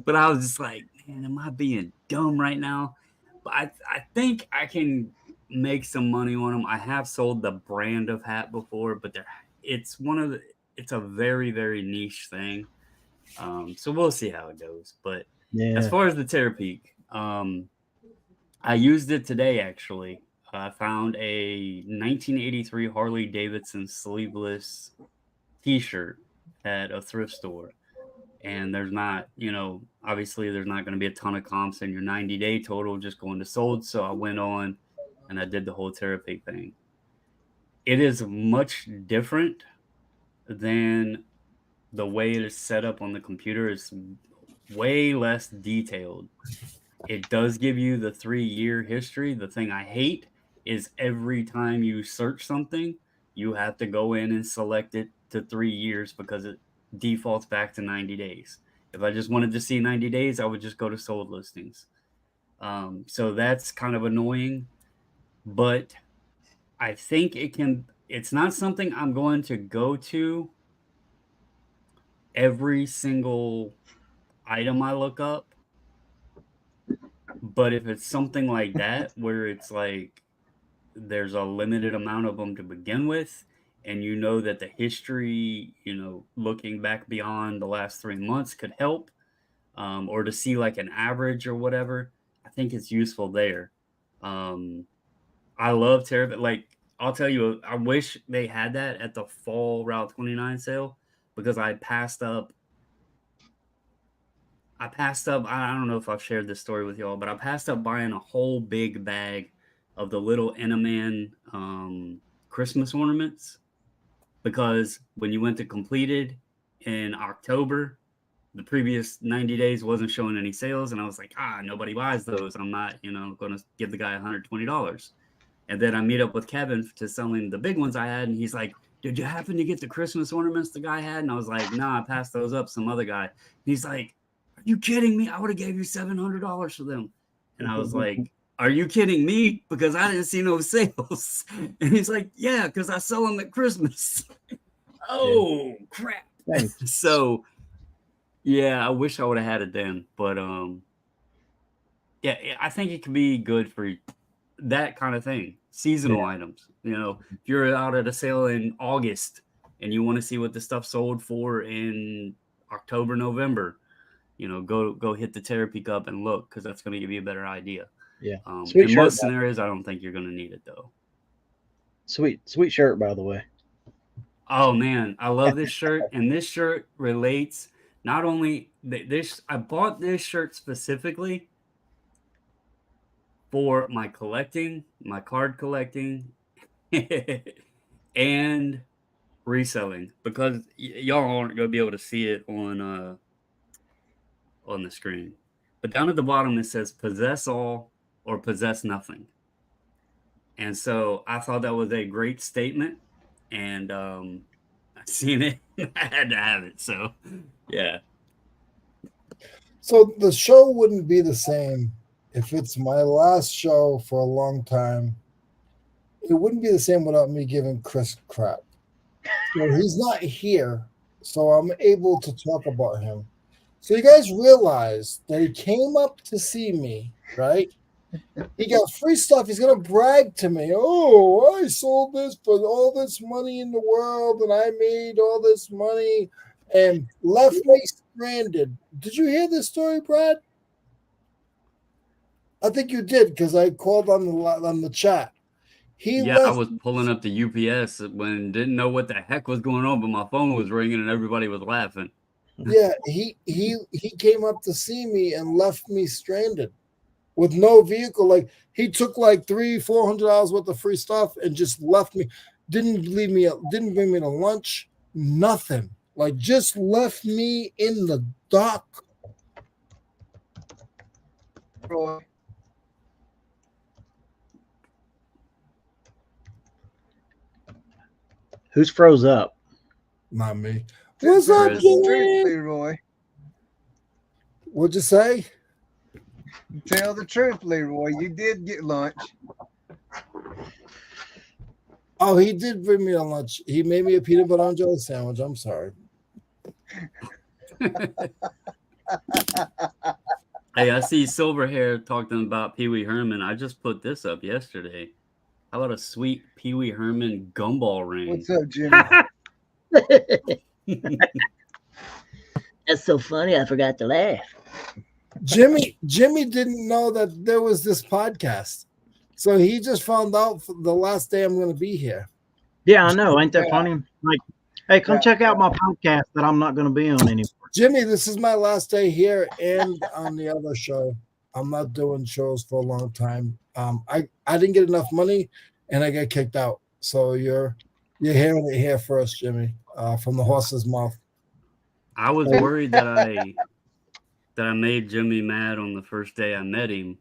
But I was just like, "Man, am I being dumb right now?" But I think I can make some money on them. I have sold the brand of hat before, but it's one of the it's a very very niche thing. So we'll see how it goes. But as Yeah. far as the Terapeak, I used it today actually. I found a 1983 Harley Davidson sleeveless T-shirt at a thrift store, and there's not, obviously there's not going to be a ton of comps in your 90-day total just going to sold. So I went on and I did the whole Terapeak thing. It is much different than the way it is set up on the computer. It's way less detailed. It does give you the 3-year history. The thing I hate is every time you search something, you have to go in and select it to 3 years because it defaults back to 90 days. If I just wanted to see 90 days, I would just go to sold listings. So that's kind of annoying, but I think it's not something I'm going to go to every single item I look up. But if it's something like that, where it's like there's a limited amount of them to begin with, and you know that the history, looking back beyond the last 3 months could help, or to see like an average or whatever, I think it's useful there. I love Terra. Like, I'll tell you, I wish they had that at the fall Route 29 sale because I passed up. I don't know if I've shared this story with y'all, but I passed up buying a whole big bag of the little Enaman Christmas ornaments because when you went to completed in October, the previous 90 days wasn't showing any sales. And I was like, nobody buys those. I'm not, going to give the guy $120. And then I meet up with Kevin to sell him the big ones I had. And he's like, did you happen to get the Christmas ornaments the guy had? And I was like, nah, I passed those up some other guy. And he's like, are you kidding me? I would have gave you $700 for them. And I was like, are you kidding me? Because I didn't see no sales. And he's like, yeah, because I sell them at Christmas. Oh, crap. Thanks. So, yeah, I wish I would have had it then. But, yeah, I think it could be good for that kind of thing. Seasonal items. If you're out at a sale in August and you want to see what the stuff sold for in October, November, go hit the Terapeak up and look because that's going to give you a better idea. Yeah. In most scenarios, I don't think you're going to need it though. Sweet shirt, by the way. Oh man, I love this shirt, and this shirt relates not only this. I bought this shirt specifically for my card collecting, and reselling because y'all aren't going to be able to see it on the screen. But down at the bottom, it says possess all or possess nothing. And so I thought that was a great statement. And I seen it. I had to have it. So, yeah. So the show wouldn't be the same if it's my last show for a long time. It wouldn't be the same without me giving Chris crap. So he's not here, so I'm able to talk about him. So you guys realize that he came up to see me, right? He got free stuff. He's gonna brag to me. Oh, I sold this for all this money in the world, and I made all this money, and left me stranded. Did you hear this story, Brad? I think you did because I called on the chat. He Yeah, I left. was pulling up the UPS when didn't know what the heck was going on, but my phone was ringing and everybody was laughing. Yeah, he came up to see me and left me stranded with no vehicle. Like he took like $300-400 worth of free stuff and just left me. Didn't leave me. Didn't bring me to lunch. Nothing. Like just left me in the dock. Roy. Who's froze up? Not me. What's up, Chris. Jimmy? Leroy. What'd you say? Tell the truth, Leroy. You did get lunch. Oh, he did bring me a lunch. He made me a peanut butter and jelly sandwich. I'm sorry. Hey, I see Silver Hair talking about Pee Wee Herman. I just put this up yesterday. How about a sweet Pee Wee Herman gumball ring? What's up, Jimmy? That's so funny. I forgot to laugh. Jimmy didn't know that there was this podcast. So he just found out for the last day I'm going to be here. Yeah, I know. Ain't that funny? Like, hey, come check out my podcast that I'm not going to be on anymore. Jimmy, this is my last day here and on the other show. I'm not doing shows for a long time. I didn't get enough money and I got kicked out. So you're hearing it here first, Jimmy, from the horse's mouth. I was worried that I made Jimmy mad on the first day I met him.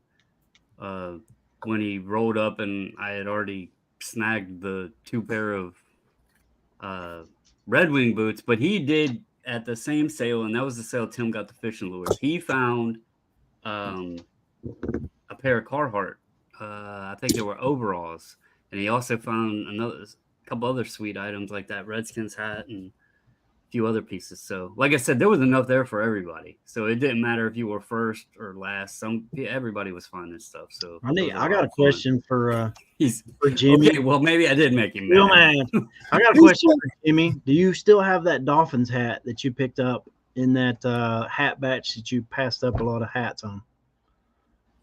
When he rolled up and I had already snagged the 2 pair of Red Wing boots, but he did at the same sale, and that was the sale Tim got the fishing lures. He found a pair of Carhartt. I think they were overalls, and he also found a couple other sweet items like that Redskins hat and few other pieces. So like I said, there was enough there for everybody. So it didn't matter if you were first or last. Everybody was finding stuff. So I got a question for Jimmy. Okay, well maybe I did make him mad. I got a question for Jimmy. Do you still have that Dolphins hat that you picked up in that hat batch that you passed up a lot of hats on?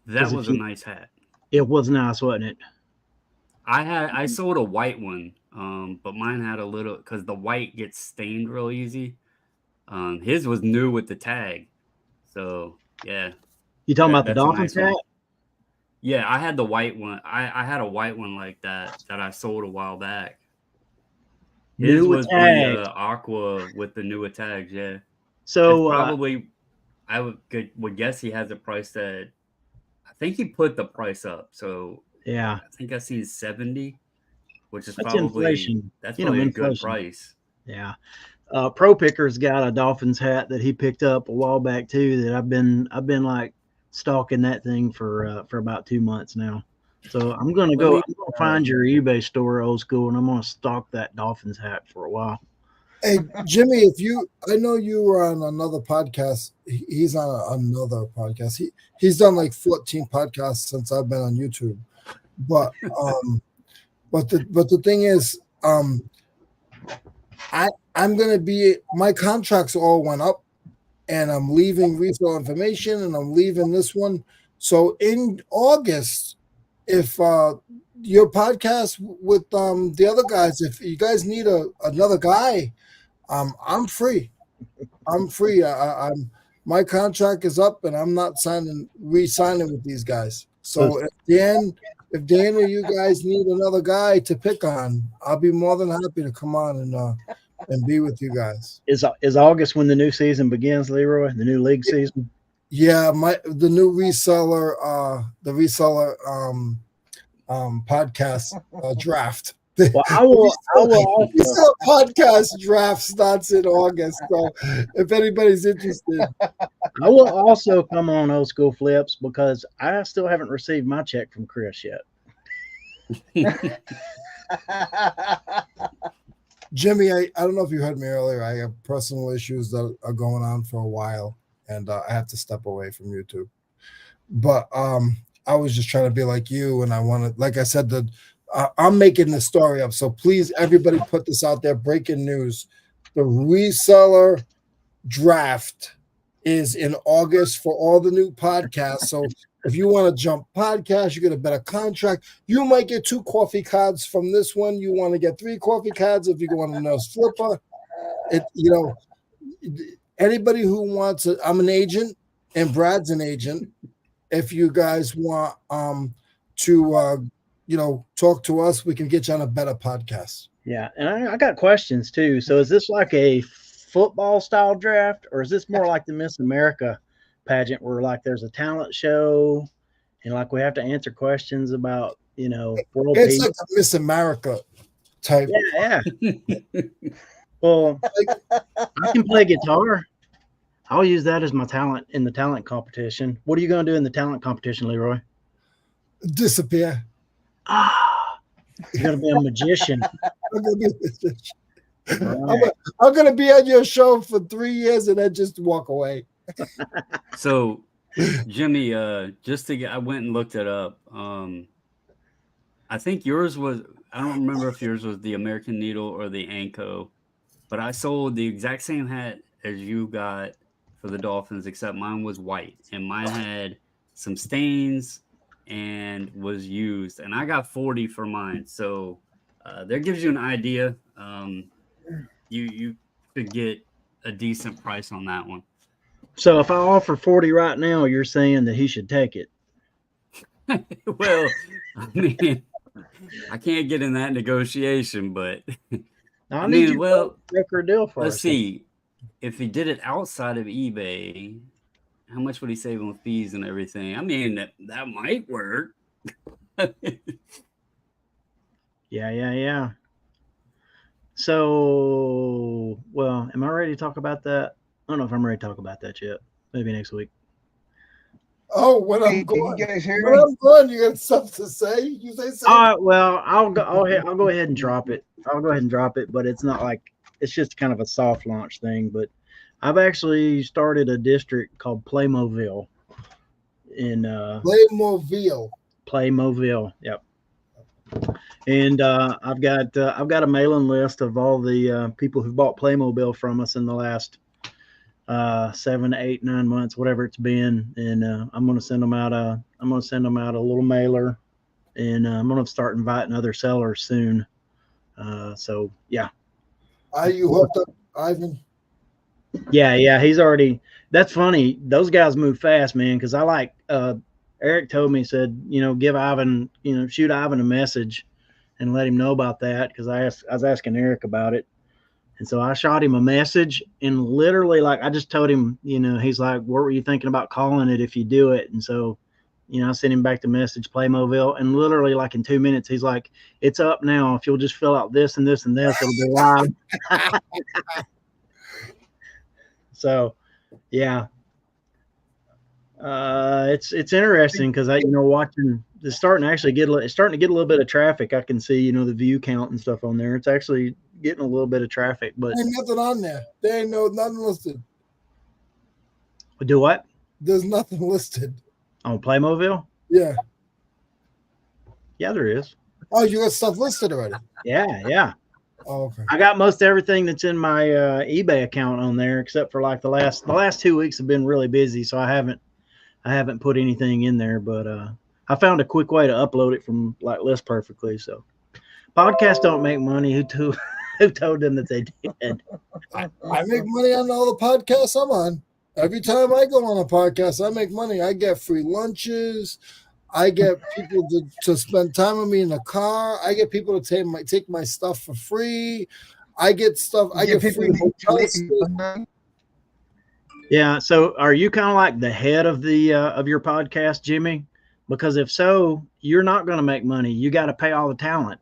That was a nice hat. It was nice, wasn't it? I sold a white one, but mine had a little, because the white gets stained real easy. His was new with the tag, so yeah. You talking about the Dolphins hat? Yeah, I had the white one. I had a white one like that I sold a while back. His was the aqua with the newer tags, yeah. So probably I would guess he has a price that I think he put the price up. So yeah, I think I seen 70, which is probably inflation. That's probably a good price. Yeah. Pro Picker's got a Dolphins hat that he picked up a while back too. That I've been like stalking that thing for about 2 months now. So I'm gonna find your eBay store, old school, and I'm gonna stalk that Dolphins hat for a while. Hey Jimmy, I know you were on another podcast. He's on another podcast. He's done like 14 podcasts since I've been on YouTube. But the thing is, I'm gonna be, my contracts all went up, and I'm leaving Resale Information, and I'm leaving this one. So in August, if your podcast with the other guys, if you guys need another guy, I'm free. I'm free. My contract is up, and I'm not re-signing with these guys. So if Dan or you guys need another guy to pick on, I'll be more than happy to come on and be with you guys. Is August when the new season begins, Leroy? The new league season? Yeah, the new reseller podcast draft. Well, I will also, podcast draft starts in August, so if anybody's interested, I will also come on Old School Flips because I still haven't received my check from Chris yet. Jimmy, I don't know if you heard me earlier. I have personal issues that are going on for a while, and I have to step away from YouTube. But I was just trying to be like you, and I wanted, like I said, I'm making the story up. So please, everybody, put this out there. Breaking news: the reseller draft is in August for all the new podcasts. So if you want to jump podcast, you get a better contract. You might get 2 coffee cards from this one. You want to get 3 coffee cards if you go on a nose flipper. Anybody who wants it, I'm an agent and Brad's an agent. If you guys want to talk to us, we can get you on a better podcast. Yeah, and I got questions too. So is this like a football style draft, or is this more like the Miss America pageant where like there's a talent show and like we have to answer questions about world It's peace? like a Miss America type. Yeah. Well, I can play guitar. I'll use that as my talent in the talent competition. What are you going to do in the talent competition, Leroy? Disappear. You're going to be a magician. I'm gonna be a magician. Right. I'm gonna be on your show for 3 years and then just walk away. So, Jimmy, I went and looked it up. I think yours was, I don't remember if yours was the American Needle or the Anko, but I sold the exact same hat as you got for the Dolphins, except mine was white and mine had some stains and was used, and I got 40 for mine. So that gives you an idea. You could get a decent price on that one. So if I offer 40 right now, you're saying that he should take it? Well, I mean, I can't get in that negotiation, but I need you to broker a deal for let's us. see. If he did it outside of eBay, how much would he save on fees and everything? I mean, that might work. Yeah. So, well, am I ready to talk about that? I don't know if I'm ready to talk about that yet. Maybe next week. Oh, when I'm Can you guys hear when me? I'm gone, you got stuff to say? You say something? All right. Well, I'll go ahead and drop it. But it's not like it's just kind of a soft launch thing. But I've actually started a district called Playmoville in Playmoville. Yep. And I've got a mailing list of all the people who bought Playmobil from us in the last 7, 8, 9 months, whatever it's been, and I'm going to send them out a little mailer, and I'm going to start inviting other sellers soon. So yeah. Are you hooked up, Ivan? Yeah, he's already. That's funny. Those guys move fast, man. Because I like Eric told me, said, give Ivan, shoot Ivan a message and let him know about that, because I was asking Eric about it. And so I shot him a message, and literally, like, I just told him, he's like, what were you thinking about calling it if you do it? And so, I sent him back the message, Playmoville, and literally, like, in 2 minutes, he's like, it's up now. If you'll just fill out this and this and this, it'll be live. So, yeah. It's interesting because watching it's starting to get a little bit of traffic. I can see the view count and stuff on there. It's actually getting a little bit of traffic, but There's nothing on there. There ain't nothing listed. Do what? There's nothing listed On Playmoville? Yeah. Yeah, there is. Oh, you got stuff listed already? Yeah. Oh, okay. I got most everything that's in my eBay account on there, except for like the last 2 weeks have been really busy, so I haven't put anything in there. But I found a quick way to upload it from like List Perfectly. So podcasts don't make money. Who told them that they did? I make money on all the podcasts I'm on. Every time I go on a podcast, I make money. I get free lunches. I get people to spend time with me in the car. I get people to take my stuff for free. I get stuff. I get free hotel stay. Yeah. So are you kind of like the head of the of your podcast, Jimmy? Because if so, you're not going to make money. You got to pay all the talent.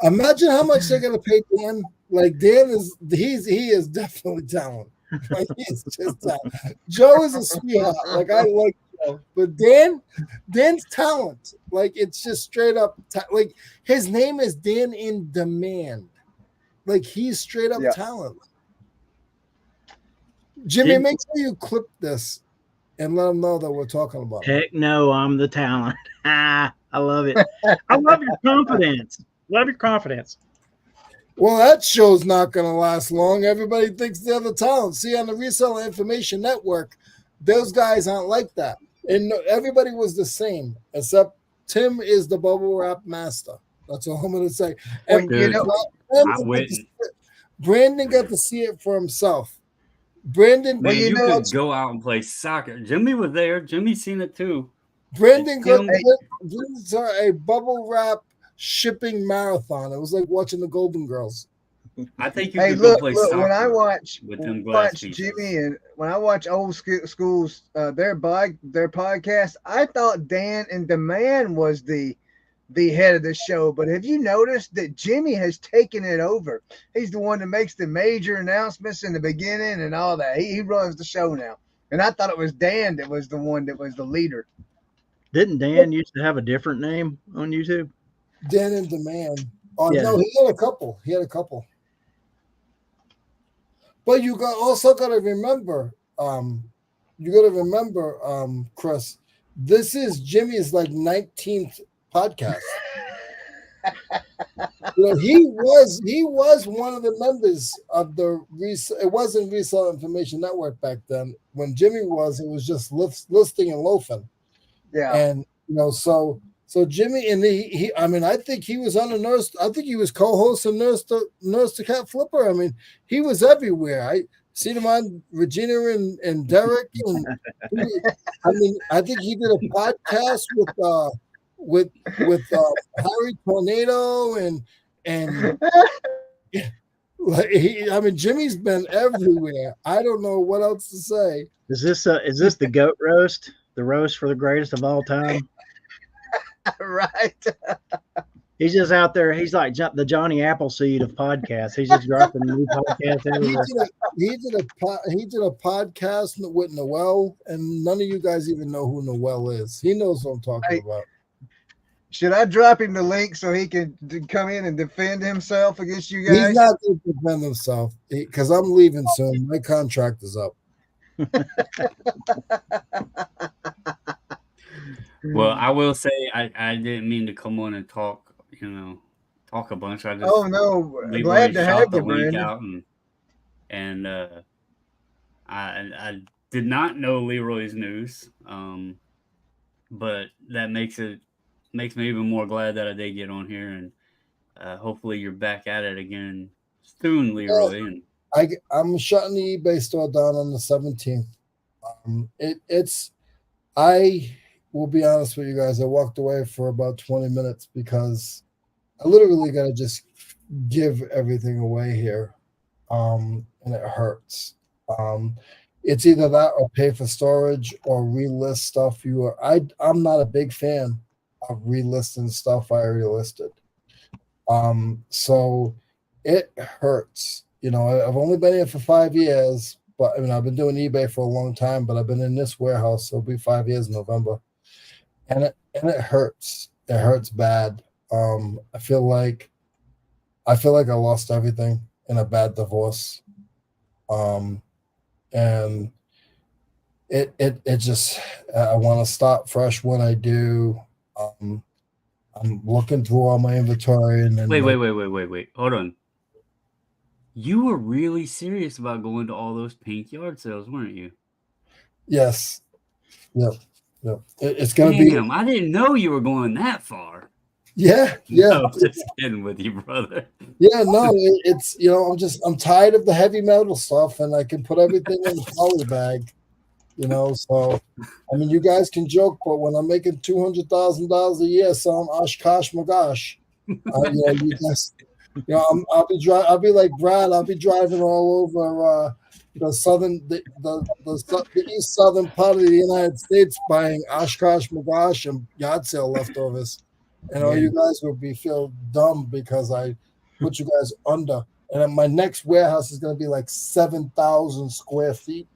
Imagine how much they're going to pay Dan. Like Dan he is definitely talent. Like he's just talent. Joe is a sweetheart. Like I like Joe, but Dan's talent. Like it's just straight up. Like his name is Dan in Demand. Like he's straight up Yeah. talent. Jimmy, make sure you clip this and let them know that we're talking about him. Heck no, I'm the talent. I love it. I love your confidence. Love your confidence. Well, that show's not going to last long. Everybody thinks they're the talent. See, on the Reseller Information Network, those guys aren't like that. And everybody was the same, except Tim is the bubble wrap master. That's all I'm going to say. And Dude, Brandon got to see it for himself. Brandon, man, you could go out and play soccer. Jimmy was there. Jimmy's seen it too. Brandon got a bubble wrap shipping marathon. It was like watching the Golden Girls. I think you could go play soccer. When I watch Jimmy and when I watch old schools their podcast, I thought Dan and the Man was the head of the show. But have you noticed that Jimmy has taken it over? He's the one that makes the major announcements in the beginning and all that. He runs the show now. And I thought it was Dan that was the one that was the leader. Didn't Dan used to have a different name on YouTube? Dan and the Man. Oh Yeah. no, he had a couple. But you also got to remember, Chris, this is Jimmy's like 19th podcast. He was one of the members of the it wasn't Resale Information Network back then. When Jimmy was, it was just listing and loafing. Yeah. And so Jimmy, and I think he was on the Nurse. I think he was co-host of Nurse to Cat Flipper. I mean, he was everywhere. I seen him on Regina and Derek. And I think he did a podcast with Harry Tornado and Jimmy's been everywhere. I don't know what else to say. Is this the goat roast? The roast for the greatest of all time? Right. He's just out there. He's like the Johnny Appleseed of podcasts. He's just dropping new podcasts everywhere. He did a podcast with Noel, and none of you guys even know who Noel is. He knows what I'm talking about. Should I drop him the link so he can come in and defend himself against you guys? He's not going to defend himself because I'm leaving soon. My contract is up. Well, I will say I didn't mean to come on and talk a bunch. I just glad to have you, Brandon. I did not know Leroy's news, but that makes me even more glad that I did get on here, and hopefully you're back at it again soon, Leroy. I'm shutting the eBay store down on the 17th. I will be honest with you guys. I walked away for about 20 minutes because I literally got to just give everything away here. And it hurts. It's either that or pay for storage or relist stuff. I'm not a big fan of relisting stuff I already listed. So it hurts. I've only been here for 5 years, but I've been doing eBay for a long time, but I've been in this warehouse, so it'll be 5 years in November. And it hurts. It hurts bad. I feel like I lost everything in a bad divorce. And it just, I want to start fresh when I do. I'm looking through all my inventory and then wait. Hold on. You were really serious about going to all those pink yard sales, weren't you? Yes. Yep. It's gonna be. I didn't know you were going that far. Yeah. No, I'm just kidding with you, brother. Yeah, no, it's I'm tired of the heavy metal stuff, and I can put everything in the poly bag. So you guys can joke, but when I'm making $200,000 a year selling Oshkosh Magash, you guys, I'll be like Brad. I'll be driving all over the east southern part of the United States buying Oshkosh Magash and yard sale leftovers. And all you guys will feel dumb because I put you guys under. And my next warehouse is going to be like 7,000 square feet.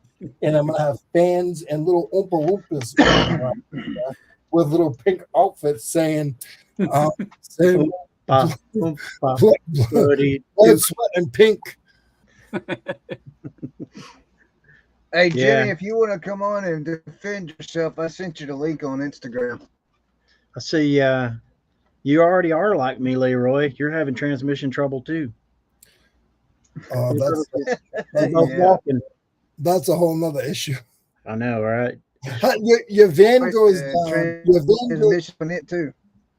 And I'm going to have fans and little Oompa Loompas with little pink outfits saying Pa, pa, buddy, blood, sweat, and pink. Hey, Yeah. Jimmy, if you want to come on and defend yourself, I sent you the link on Instagram. I see. You already are like me, Leroy. You're having transmission trouble too. That's You're both Yeah. walking. that's a whole nother issue. I know, right? Your van goes The down. transmission on it too.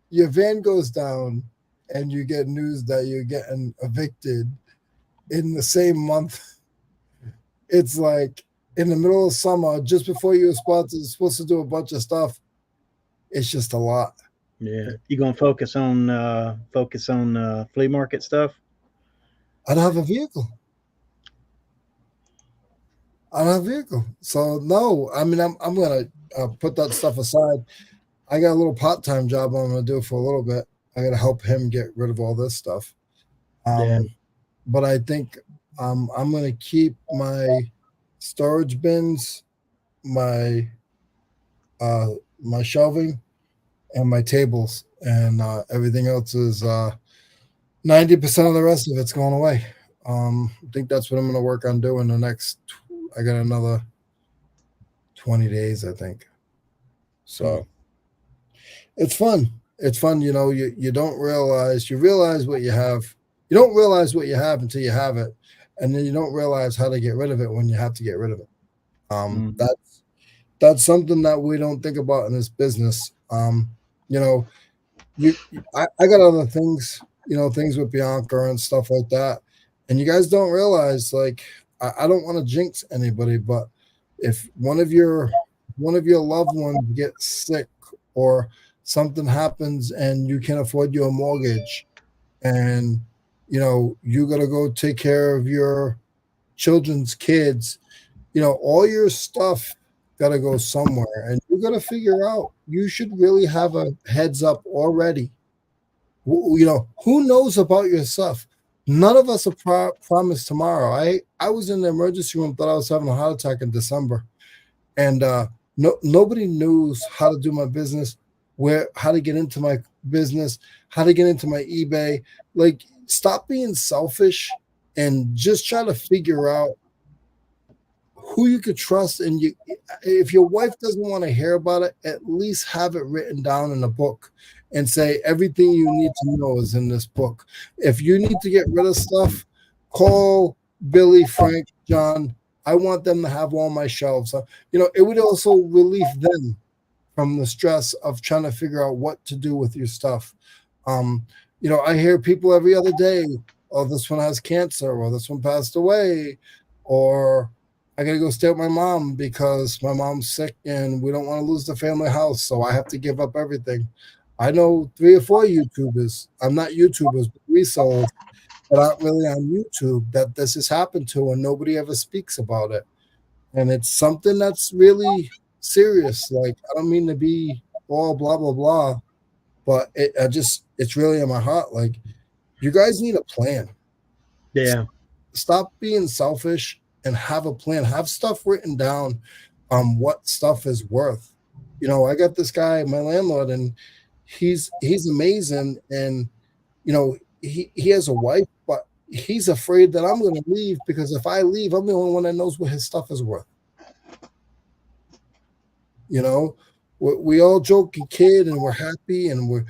Your van goes down, and you get news that you're getting evicted in the same month. It's like in the middle of summer, just before you were supposed to do a bunch of stuff. It's just a lot. Yeah. You gonna focus on flea market stuff? I don't have a vehicle. So no. I mean, I'm gonna put that stuff aside. I got a little part-time job I'm gonna do for a little bit. I gotta help him get rid of all this stuff. Yeah. But I think I'm gonna keep my storage bins, my my shelving, and my tables, and everything else is 90% of the rest of it's going away. I think that's what I'm going to work on doing the next. I got another 20 days, I think. So it's fun. It's fun. You know, you don't realize, you realize what you have. You don't realize what you have until you have it. And then you don't realize how to get rid of it when you have to get rid of it. That's something that we don't think about in this business. You know, I got other things, you know, things with Bianca and stuff like that. And you guys don't realize, like, I don't want to jinx anybody, but if one of your loved ones gets sick or something happens and you can't afford your mortgage and, you know, you got to go take care of your children's kids, you know, all your stuff got to go somewhere, and you got to figure out, you should really have a heads up already. You know, who knows about your stuff? None of us are promised tomorrow. I was in the emergency room, thought I was having a heart attack in December, and nobody knows how to do my business, how to get into my business, how to get into my eBay. Like, stop being selfish and just try to figure out who you could trust. And if your wife doesn't want to hear about it, at least have it written down in a book and say everything you need to know is in this book. If you need to get rid of stuff, call Billy, Frank, John. I want them to have all my shelves. You know, it would also relieve them from the stress of trying to figure out what to do with your stuff. You know, I hear people every other day, oh, this one has cancer, or this one passed away, or I got to go stay with my mom because my mom's sick and we don't want to lose the family house, so I have to give up everything. I know 3 or 4 YouTubers. I'm not YouTubers, but resellers that aren't really on YouTube that this has happened to, and nobody ever speaks about it. And it's something that's really serious. Like, I don't mean to be all blah, blah, blah, but it's really in my heart. Like, you guys need a plan. Yeah. Stop being selfish and have a plan. Have stuff written down on what stuff is worth. You know, I got this guy, my landlord, and he's amazing. And, you know, he has a wife, but he's afraid that I'm going to leave because if I leave, I'm the only one that knows what his stuff is worth. You know, we all joke and kid and we're happy and we're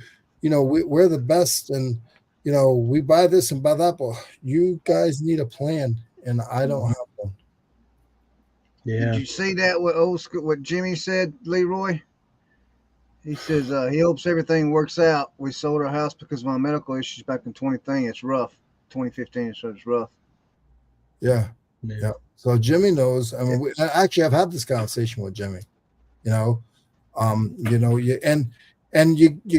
the best. And, you know, we buy this and buy that, but you guys need a plan. And I don't have one. Yeah. Did you see that? What Jimmy said, Leroy? He says he hopes everything works out. We sold our house because of my medical issues back in 2015. It's rough. 2015, so it's rough. Yeah. So Jimmy knows. I mean, actually, I've had this conversation with Jimmy. You know, you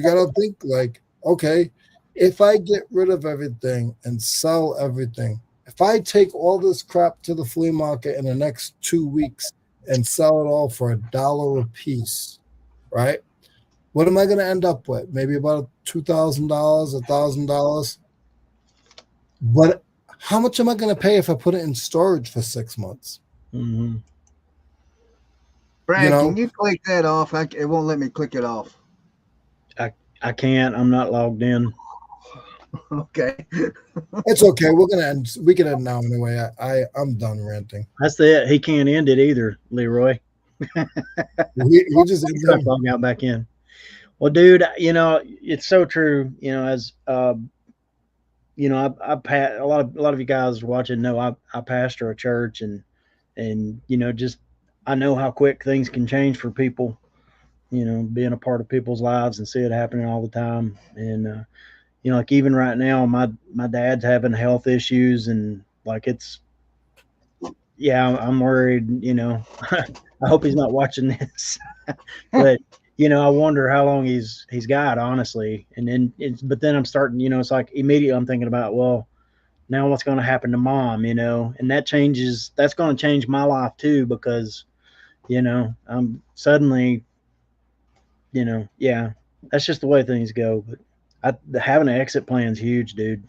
gotta think like, okay, if I get rid of everything and sell everything, if I take all this crap to the flea market in the next 2 weeks and sell it all for $1 a piece, right? What am I going to end up with? Maybe about $2,000, $1,000. But how much am I going to pay if I put it in storage for 6 months? Mm-hmm. Brad, can you click that off? It won't let me click it off. I can't. I'm not logged in. Okay. It's okay. We're gonna end. We can end now anyway. I'm done ranting. That's it. He can't end it either, Leroy. We just end Truck him. log out back in. Well, dude, it's so true. As a lot of you guys watching know I pastor a church, and just I know how quick things can change for people. Being a part of people's lives and see it happening all the time. And like even right now, my dad's having health issues, and like it's yeah, I'm worried. I hope he's not watching this, but I wonder how long he's got, honestly. And then but then I'm starting, it's like immediately I'm thinking about, well, now what's going to happen to mom, and that's going to change my life too, because I'm suddenly, yeah, that's just the way things go. But having an exit plan is huge, dude.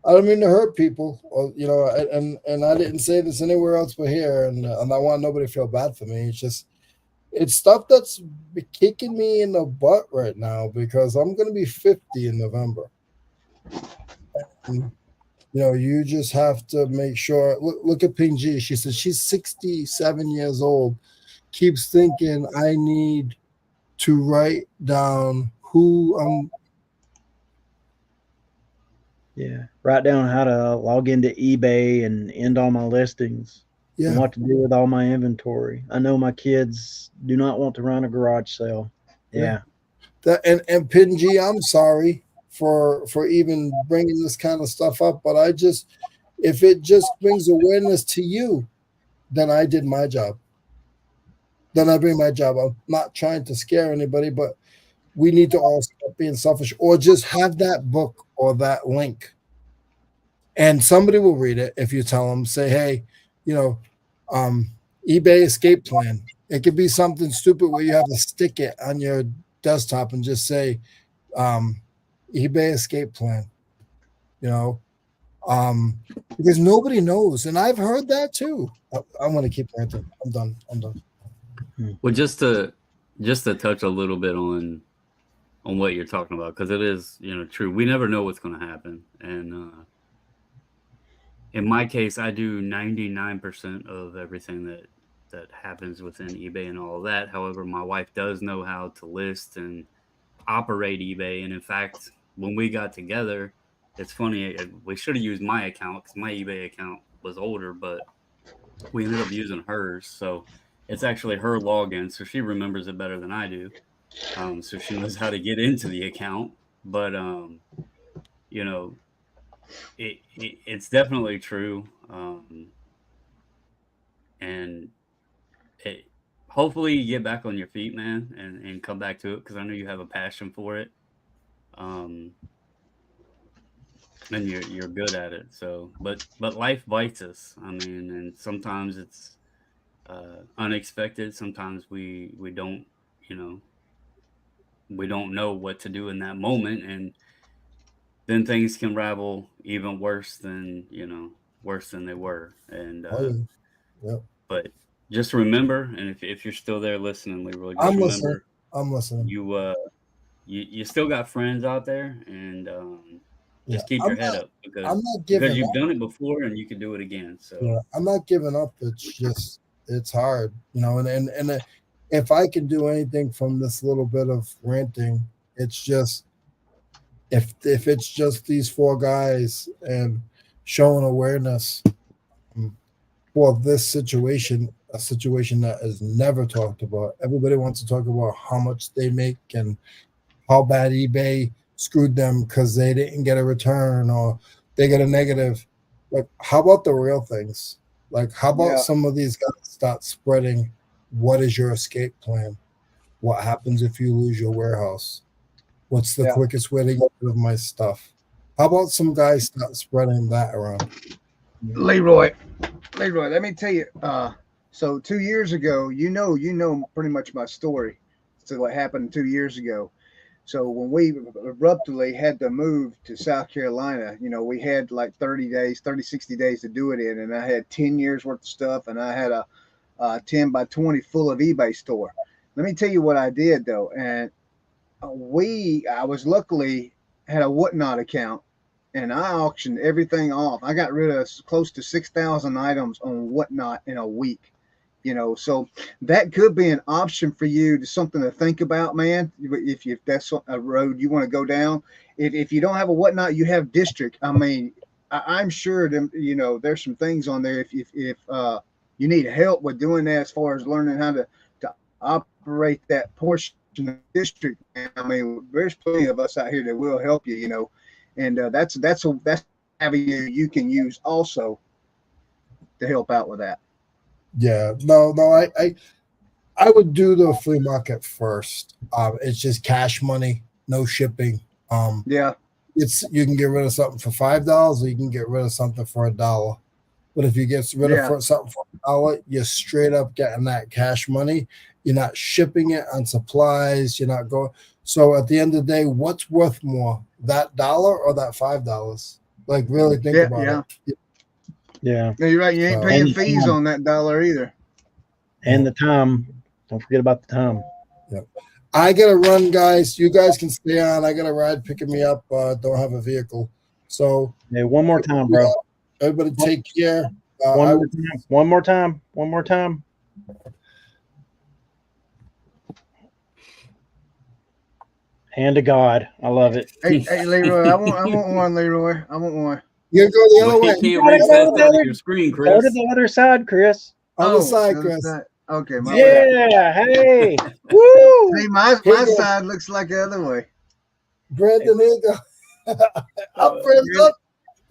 I don't mean to hurt people, or and I didn't say this anywhere else but here, and I want nobody to feel bad for me. It's just it's stuff that's kicking me in the butt right now because I'm gonna be 50 in November. And, you just have to make sure. Look at Ping G. She says she's 67 years old. Keeps thinking I need to write down who I'm. Yeah, write down how to log into eBay and end all my listings, and Yeah, what to do with all my inventory. I know my kids do not want to run a garage sale. yeah. Yeah. That and Pin G, I'm sorry for even bringing this kind of stuff up, but I just if it just brings awareness to you, then I did my job. Then I bring my job. I'm not trying to scare anybody, but we need to all stop being selfish or just have that book or that link. And somebody will read it if you tell them, say, hey, you know, um, eBay escape plan. It could be something stupid where you have to stick it on your desktop and just say, um, eBay escape plan, you know, um, because nobody knows. And I've heard that too. I'm going to keep ranting. I'm done. I'm done. Well, just to touch a little bit on what you're talking about, because it is true. We never know what's going to happen, and in my case, I do 99% of everything that happens within eBay and all of that. However, my wife does know how to list and operate eBay, and in fact, when we got together, it's funny. We should have used my account because my eBay account was older, but we ended up using hers. So it's actually her login, so she remembers it better than I do. So she knows how to get into the account. But you know, it's definitely true, and it, hopefully you get back on your feet, man, and come back to it because I know you have a passion for it, um, and you're good at it. So, but life bites us. I mean, and sometimes it's unexpected. Sometimes we don't, you know, we don't know what to do in that moment, and then things can ravel even worse than they were. And Oh, yeah. Yep. but just remember, and if you're still there listening, Leroy, just I'm listening. remember I'm listening. you still got friends out there, and Yeah. just keep your head up I'm not giving you've up. done it before and you can do it again. So Yeah. I'm not giving up. It's just, it's hard, if I can do anything from this little bit of ranting, it's just, if it's just these four guys and showing awareness for this situation, a situation that is never talked about. Everybody wants to talk about how much they make and how bad eBay screwed them because they didn't get a return or they get a negative. Like, how about the real things? Like, how about Yeah. some of these guys start spreading what is your escape plan? What happens if you lose your warehouse? What's the Yeah. quickest way to get rid of my stuff? How about some guys start spreading that around? Leroy, let me tell you. So 2 years ago, pretty much my story. So what happened 2 years ago. So when we abruptly had to move to South Carolina, we had like 60 days to do it in. And I had 10 years worth of stuff and I had a 10 by 20 full of eBay store. Let me tell you what I did though. And I was luckily had a Whatnot account, and I auctioned everything off. I got rid of close to 6,000 items on Whatnot in a week. So that could be an option for you, to something to think about, man. If that's a road you want to go down. If you don't have a Whatnot, you have District. I mean, I'm sure there's some things on there. If you need help with doing that, as far as learning how to operate that portion of District, I mean, there's plenty of us out here that will help you. And that's avenue you can use also to help out with that. Yeah, no, I would do the flea market first. It's just cash money, no shipping. Yeah. You can get rid of something for $5, or you can get rid of something for $1. But if you get rid of something for $1, you're straight up getting that cash money. You're not shipping it on supplies. You're not going. So at the end of the day, what's worth more, that $1 or that $5? Like, really think about it. Yeah. No, you're right. You ain't paying fees on that $1 either. And the time. Don't forget about the time. Yep. I got to run, guys. You guys can stay on. I got a ride picking me up. Don't have a vehicle. So, hey, one more time, bro. Everybody take care. One more time. Hand to God. I love it. Hey, Leroy. I want one, Leroy. I want one. You go the other way. You can't reset that on your screen, Chris. Go to the other side, Chris. On the side, Chris. Okay, my bad. Hey. Woo! See, my side looks like the other way. Brandon, here you go.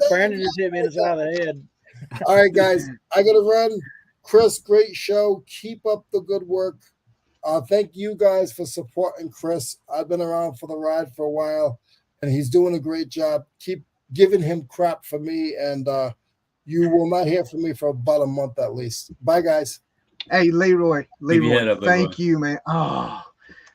Brandon just hit me in the side of the head. All right, guys. I got to run. Chris, great show. Keep up the good work. Thank you guys for supporting Chris. I've been around for the ride for a while, and he's doing a great job. Keep giving him crap for me, and you will not hear from me for about a month at least. Bye, guys. Hey, Leroy, thank you, man. Oh,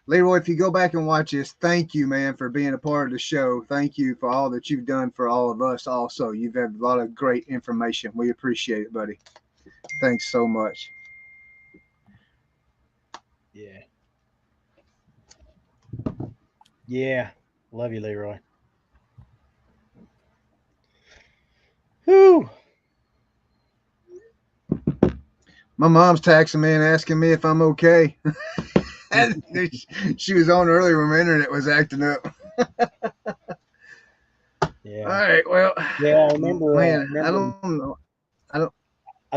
Leroy, if you go back and watch this, thank you, man, for being a part of the show. Thank you for all that you've done for all of us also. You've had a lot of great information. We appreciate it, buddy. Thanks so much. Yeah. Yeah. Love you, Leroy. Whew. My mom's texting me and asking me if I'm okay. She was on earlier when my internet was acting up. Yeah. All right. Well. Yeah, I remember. Man, I don't know. I was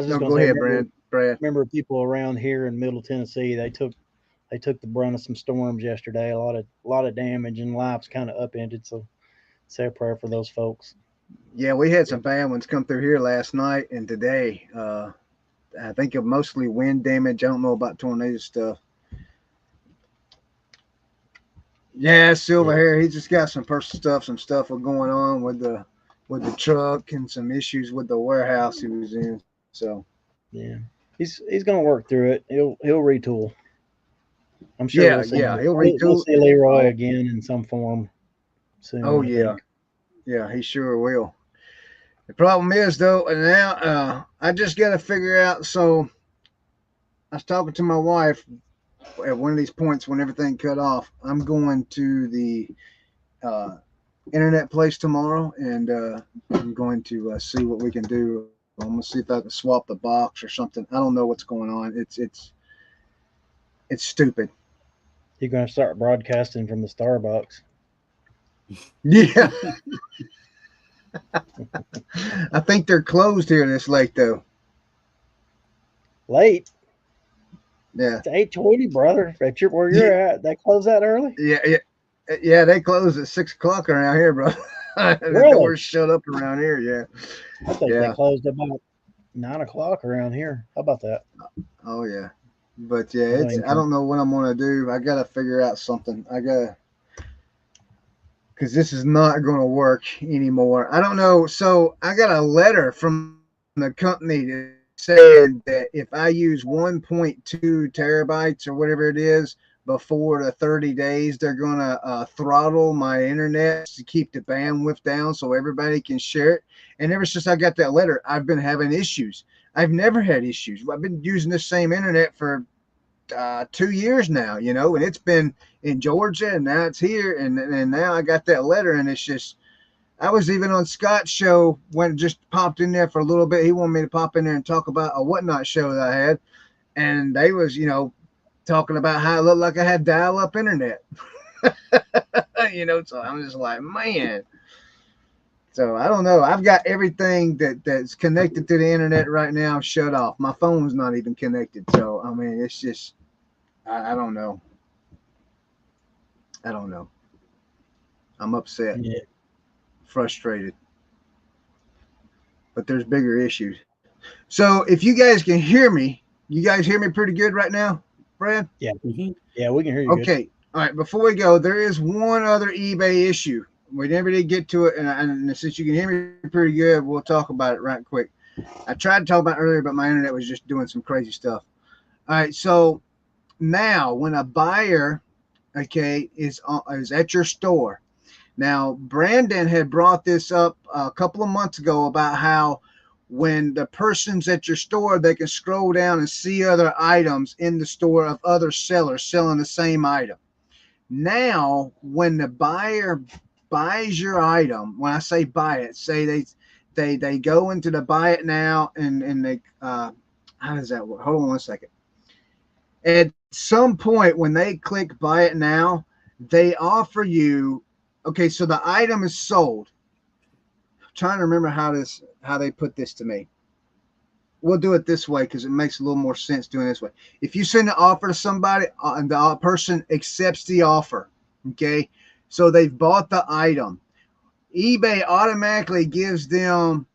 just go ahead, Brad. Remember people around here in Middle Tennessee? They took the brunt of some storms yesterday. A lot of damage, and lives kind of upended. So, say a prayer for those folks. Yeah, we had some bad ones come through here last night and today. I think of mostly wind damage. I don't know about tornado stuff. Yeah, Silver Hair. He just got some personal stuff. Some stuff going on with the truck and some issues with the warehouse he was in. So yeah, he's gonna work through it. He'll retool. I'm sure. Yeah, he'll retool. We'll see Leroy again in some form soon. Oh yeah, he sure will. The problem is though, and now I just got to figure out. So I was talking to my wife at one of these points when everything cut off. I'm going to the internet place tomorrow, and I'm going to see what we can do. I'm going to see if I can swap the box or something. I don't know what's going on. It's stupid. You're going to start broadcasting from the Starbucks. Yeah. I think they're closed here this late, though. Late? Yeah. It's 8:20, brother. Where you're at, they close that early? Yeah. They close at 6 o'clock around here, bro. The doors shut up around here. Yeah. I think they closed about 9 o'clock around here. How about that? Oh yeah. But yeah, I don't know what I'm gonna do. I gotta figure out something. Because this is not going to work anymore. I don't know. So I got a letter from the company that said that if I use 1.2 terabytes or whatever it is before the 30 days, they're going to throttle my internet to keep the bandwidth down so everybody can share it. And ever since I got that letter, I've been having issues. I've never had issues. I've been using the same internet for 2 years now, you know, and it's been in Georgia and now it's here. And now I got that letter and it's just, I was even on Scott's show when it just popped in there for a little bit. He wanted me to pop in there and talk about a Whatnot show that I had. And they was, you know, talking about how it looked like I had dial-up internet. You know, so I'm just like, man. So I don't know. I've got everything that's connected to the internet right now shut off. My phone's not even connected. So I mean, it's just, I don't know. I don't know. I'm upset, frustrated, but there's bigger issues. So if you guys can hear me, you guys hear me pretty good right now, Brad? Yeah. Yeah, we can hear you. Okay. Good. All right. Before we go, there is one other eBay issue. We never did get to it, and since you can hear me pretty good, we'll talk about it right quick. I tried to talk about it earlier, but my internet was just doing some crazy stuff. All right, so now when a buyer, okay, is at your store, now Brandon had brought this up a couple of months ago about how when the person's at your store, they can scroll down and see other items in the store of other sellers selling the same item. Now, when the buyer buys your item, when I say buy it, say they go into the buy it now and they how does that work? Hold on one second. At some point when they click buy it now, they offer you, okay, so the item is sold. I'm trying to remember how they put this to me. We'll do it this way because it makes a little more sense doing it this way. If you send an offer to somebody and the person accepts the offer, okay, so they've bought the item, eBay automatically gives them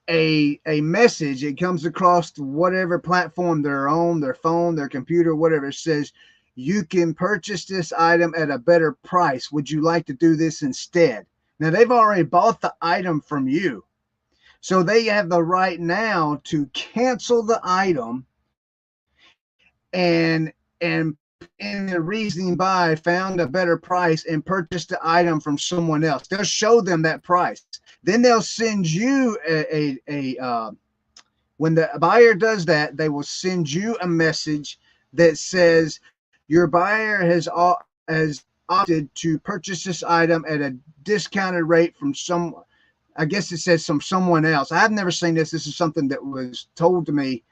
a message. It comes across to whatever platform they're on, their phone, their computer, whatever. It says, you can purchase this item at a better price. Would you like to do this instead? Now, they've already bought the item from you. So they have the right now to cancel the item and in the reasoning by found a better price and purchased the item from someone else. They'll show them that price. Then they'll send you when the buyer does that, they will send you a message that says your buyer has opted to purchase this item at a discounted rate from I guess it says someone else. I've never seen this. This is something that was told to me.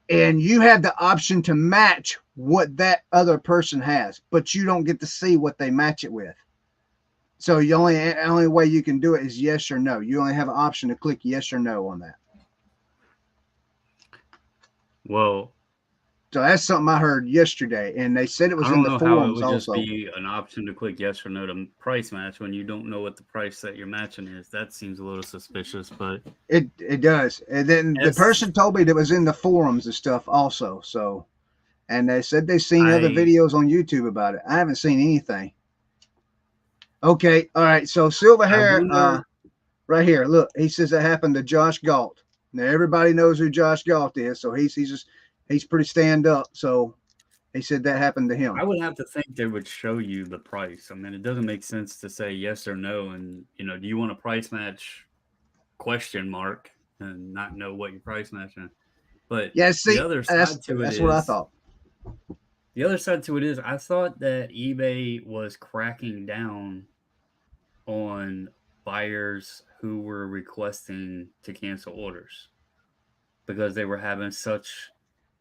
And you have the option to match what that other person has, but you don't get to see what they match it with. So the only way you can do it is yes or no. You only have an option to click yes or no on that. Well, so that's something I heard yesterday, and they said it was in the forums also. I don't know how it would just be an option to click yes or no to price match when you don't know what the price that you're matching is. That seems a little suspicious, but it does. And then the person told me that was in the forums and stuff also. So, and they said they've seen other videos on YouTube about it. I haven't seen anything. Okay, all right. So silver hair, right here. Look, he says that happened to Josh Galt. Now everybody knows who Josh Galt is, so he's pretty stand up. So he said that happened to him. I would have to think they would show you the price. I mean, it doesn't make sense to say yes or no. And, you know, do you want a price match ? And not know what your price match is. But yeah, see, the other side to it that's what I thought. The other side to it is I thought that eBay was cracking down on buyers who were requesting to cancel orders because they were having such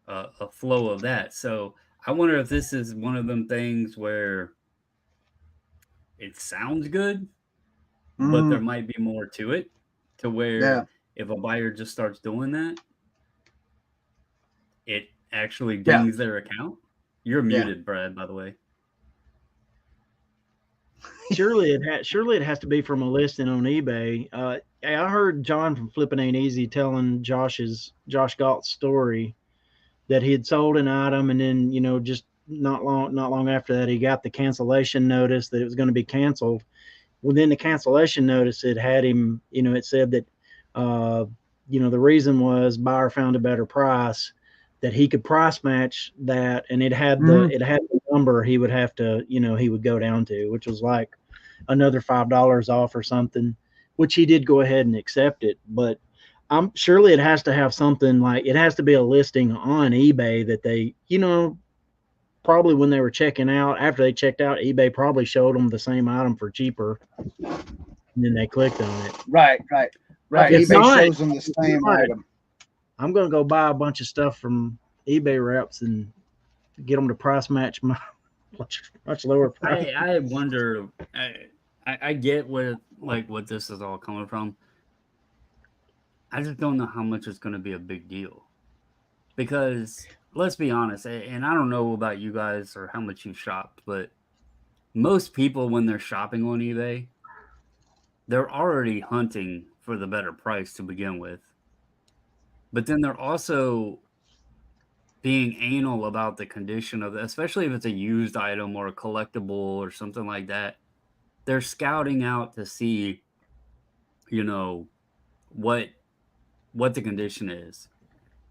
a flow of that. So I wonder if this is one of them things where it sounds good, but there might be more to it, to where if a buyer just starts doing that, it actually dings their account. You're muted, Brad, by the way. Surely it has to be from a listing on eBay. I heard John from Flippin' Ain't Easy telling Josh Galt's story that he had sold an item, and then, you know, just not long after that, he got the cancellation notice that it was going to be canceled. Within the cancellation notice, it had him, you know, it said that, you know, the reason was buyer found a better price, that he could price match that, and it had the number he would have to, you know, he would go down to, which was like another $5 off or something, which he did go ahead and accept it. But I'm surely it has to have something like it has to be a listing on eBay that they, probably when they were checking out, after they checked out, eBay probably showed them the same item for cheaper, and then they clicked on it. Right. If eBay not, shows them the same item. I'm gonna go buy a bunch of stuff from eBay reps and get them to price match my much lower price. I wonder. I get what this is all coming from. I just don't know how much it's going to be a big deal, because let's be honest, and I don't know about you guys or how much you shopped, but most people when they're shopping on eBay, they're already hunting for the better price to begin with, but then they're also being anal about the condition of it, especially if it's a used item or a collectible or something like that. They're scouting out to see, what the condition is.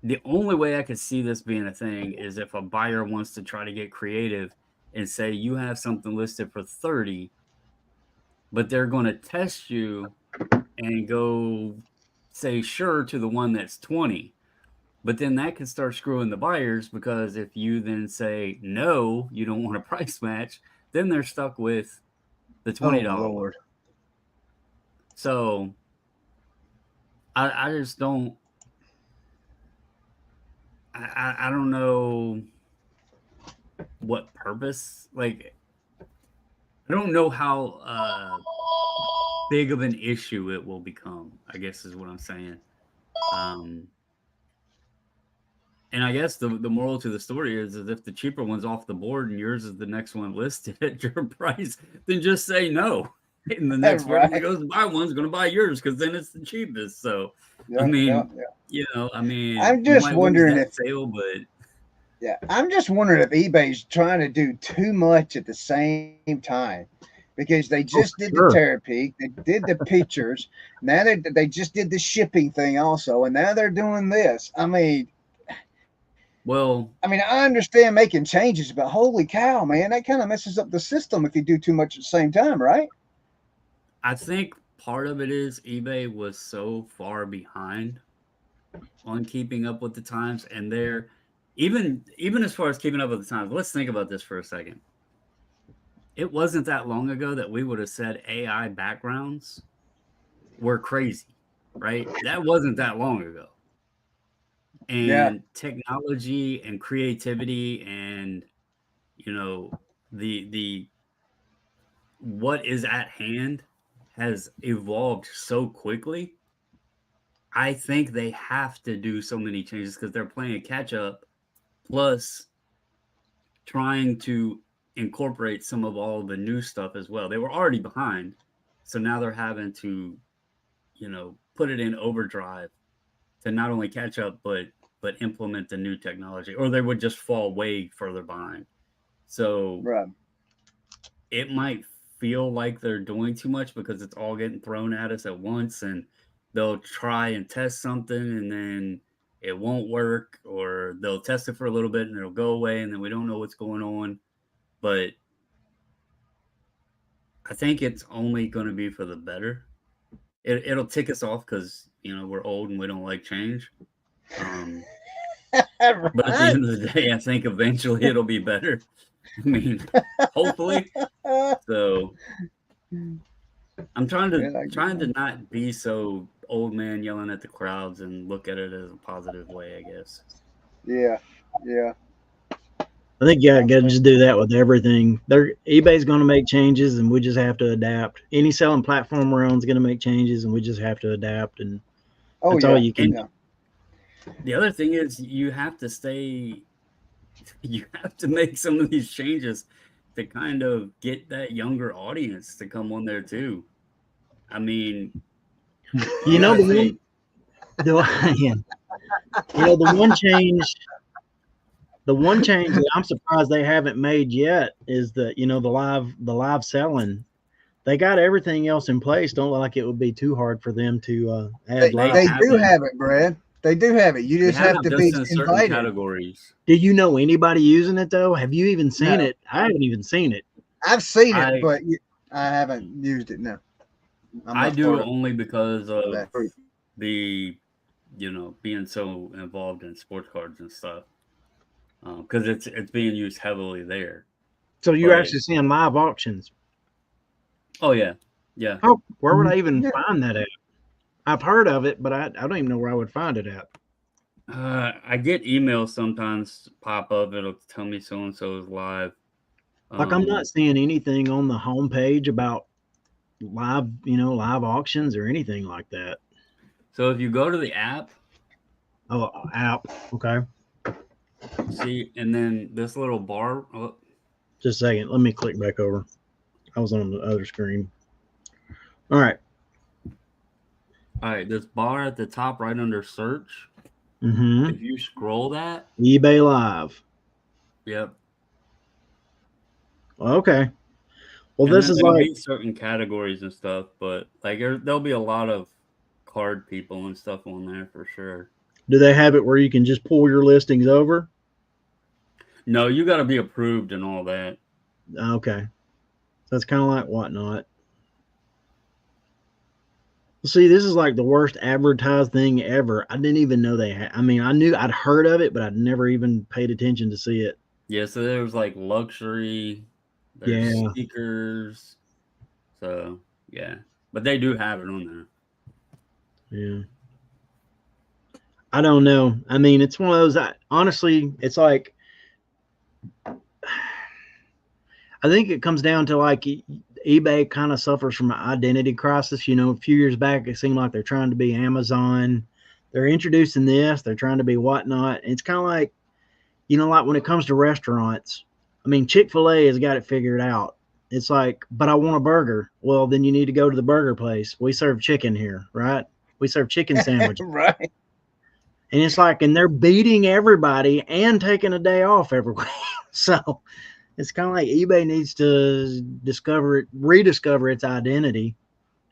The only way I could see this being a thing is if a buyer wants to try to get creative and say you have something listed for 30, but they're going to test you and go say sure to the one that's 20. But then that can start screwing the buyers, because if you then say no, you don't want a price match, then they're stuck with the $20. Oh, Lord. So I just don't. I don't know what purpose. Like, I don't know how big of an issue it will become, I guess is what I'm saying. And I guess the moral to the story is if the cheaper one's off the board and yours is the next one listed at your price, then just say no. And the next person that goes to buy one's going to buy yours, because then it's the cheapest. So, I'm just wondering if sale, but I'm just wondering if eBay's trying to do too much at the same time, because they just did the Terapeak, they did the pictures, now they just did the shipping thing also, and now they're doing this. I understand making changes, but holy cow, man, that kind of messes up the system if you do too much at the same time, right? I think part of it is eBay was so far behind on keeping up with the times, and they're even as far as keeping up with the times. Let's think about this for a second. It wasn't that long ago that we would have said AI backgrounds were crazy, right? That wasn't that long ago. And technology and creativity and the what is at hand has evolved so quickly. I think they have to do so many changes because they're playing catch up, plus trying to incorporate some of all the new stuff as well. They were already behind, so now they're having to put it in overdrive to not only catch up but implement the new technology, or they would just fall way further behind. So it might feel like they're doing too much because it's all getting thrown at us at once, and they'll try and test something and then it won't work, or they'll test it for a little bit and it'll go away and then we don't know what's going on. But I think it's only going to be for the better. It'll tick us off because we're old and we don't like change. But at the end of the day, I think eventually it'll be better. I mean, hopefully. So I'm trying to not be so old man yelling at the crowds and look at it as a positive way, I guess. Yeah. I think you got to just do that with everything. eBay's going to make changes, and we just have to adapt. Any selling platform we're on is going to make changes, and we just have to adapt. And that's all you can do. The other thing is you have to make some of these changes to kind of get that younger audience to come on there too. I mean, the one change that I'm surprised they haven't made yet is the live selling. They got everything else in place. Don't look like it would be too hard for them to add live. They do have it, Brad. They do have it. You just have to be invited. Categories. Do you know anybody using it though? Have you even seen it? I haven't even seen it. I've seen it, but I haven't used it. No, I do only because of the being so involved in sports cards and stuff, because it's being used heavily there. So you're But actually seeing live auctions. oh yeah, yeah. Oh, where would I even find that at? I've heard of it, but I don't even know where I would find it at. I get emails sometimes pop up. It'll tell me so and so is live. Like I'm not seeing anything on the homepage about live auctions or anything like that. So if you go to the app, Oh, app. Okay. see, and then this little bar. Oh, Just a second. Let me click back over. I was on the other screen. All right. all right, this bar at the top right under search. Mm-hmm. If you scroll that, eBay Live. yep. Okay. Well, And this then is there'll like, be certain categories and stuff, but like there'll be a lot of card people and stuff on there for sure. do they have it where you can just pull your listings over? No, you got to be approved and all that. Okay. So it's kind of like Whatnot. See, this is like the worst advertised thing ever. I didn't even know they had. I mean, I knew I'd heard of it, but I'd never even paid attention to see it. Yeah, so there's like luxury, there's Yeah. sneakers. So, yeah. But they do have it on there. Yeah. I don't know. I mean, it's one of those, honestly, it's like, I think it comes down to like eBay kind of suffers from an identity crisis. A few years back, it seemed like they're trying to be Amazon. They're introducing this, they're trying to be Whatnot. It's kind of like, like when it comes to restaurants, I mean, Chick-fil-A has got it figured out. It's like, but I want a burger. Well, then you need to go to the burger place. We serve chicken here, right? We serve chicken sandwiches. Right. And it's like, and they're beating everybody and taking a day off every week. So it's kind of like eBay needs to rediscover its identity,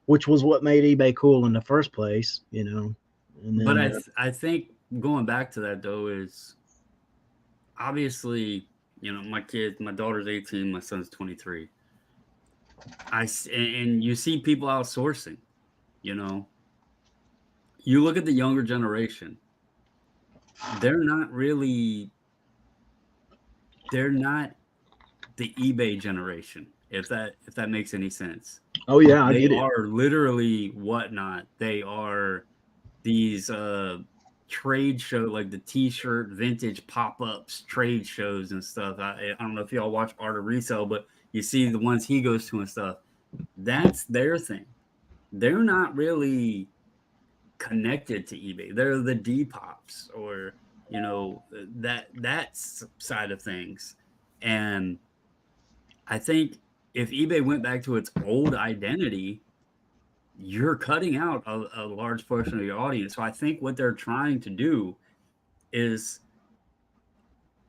which was what made eBay cool in the first place, And then, But I think going back to that though is obviously, my daughter's 18, my son's 23. And you see people outsourcing, you look at the younger generation. They're not the eBay generation, if that makes any sense. oh yeah, I They get it. are literally Whatnot. They are these trade show, like the t-shirt vintage pop-ups trade shows and stuff. I don't know if y'all watch Art of Resale, but you see the ones he goes to and stuff. That's their thing. They're not really connected to eBay. They're the Dpops or that side of things. And I think if eBay went back to its old identity, you're cutting out a large portion of your audience. So I think what they're trying to do is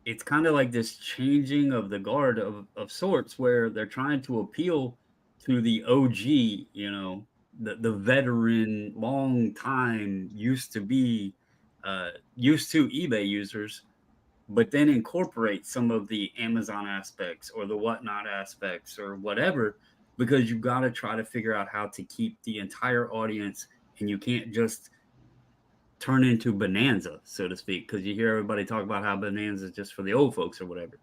it's kind of like this changing of the guard of sorts, where they're trying to appeal to the OG, the veteran, long time used to eBay users, but then incorporate some of the Amazon aspects or the Whatnot aspects or whatever, because you've got to try to figure out how to keep the entire audience, and you can't just turn into Bonanza, so to speak, because you hear everybody talk about how Bonanza is just for the old folks or whatever.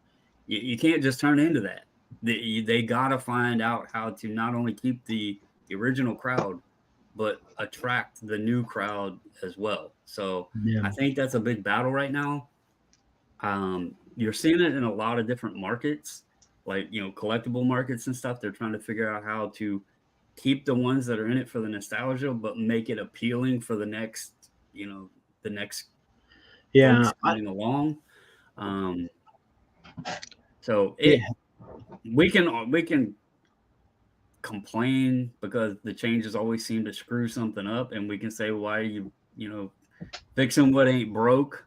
You can't just turn into that. They got to find out how to not only keep the original crowd, but attract the new crowd as well. So Yeah. I think that's a big battle right now. You're seeing it in a lot of different markets, like, collectible markets and stuff. They're trying to figure out how to keep the ones that are in it for the nostalgia, but make it appealing for the next Yeah. coming along. So Yeah. we can complain because the changes always seem to screw something up, and we can say, why are you fixing what ain't broke?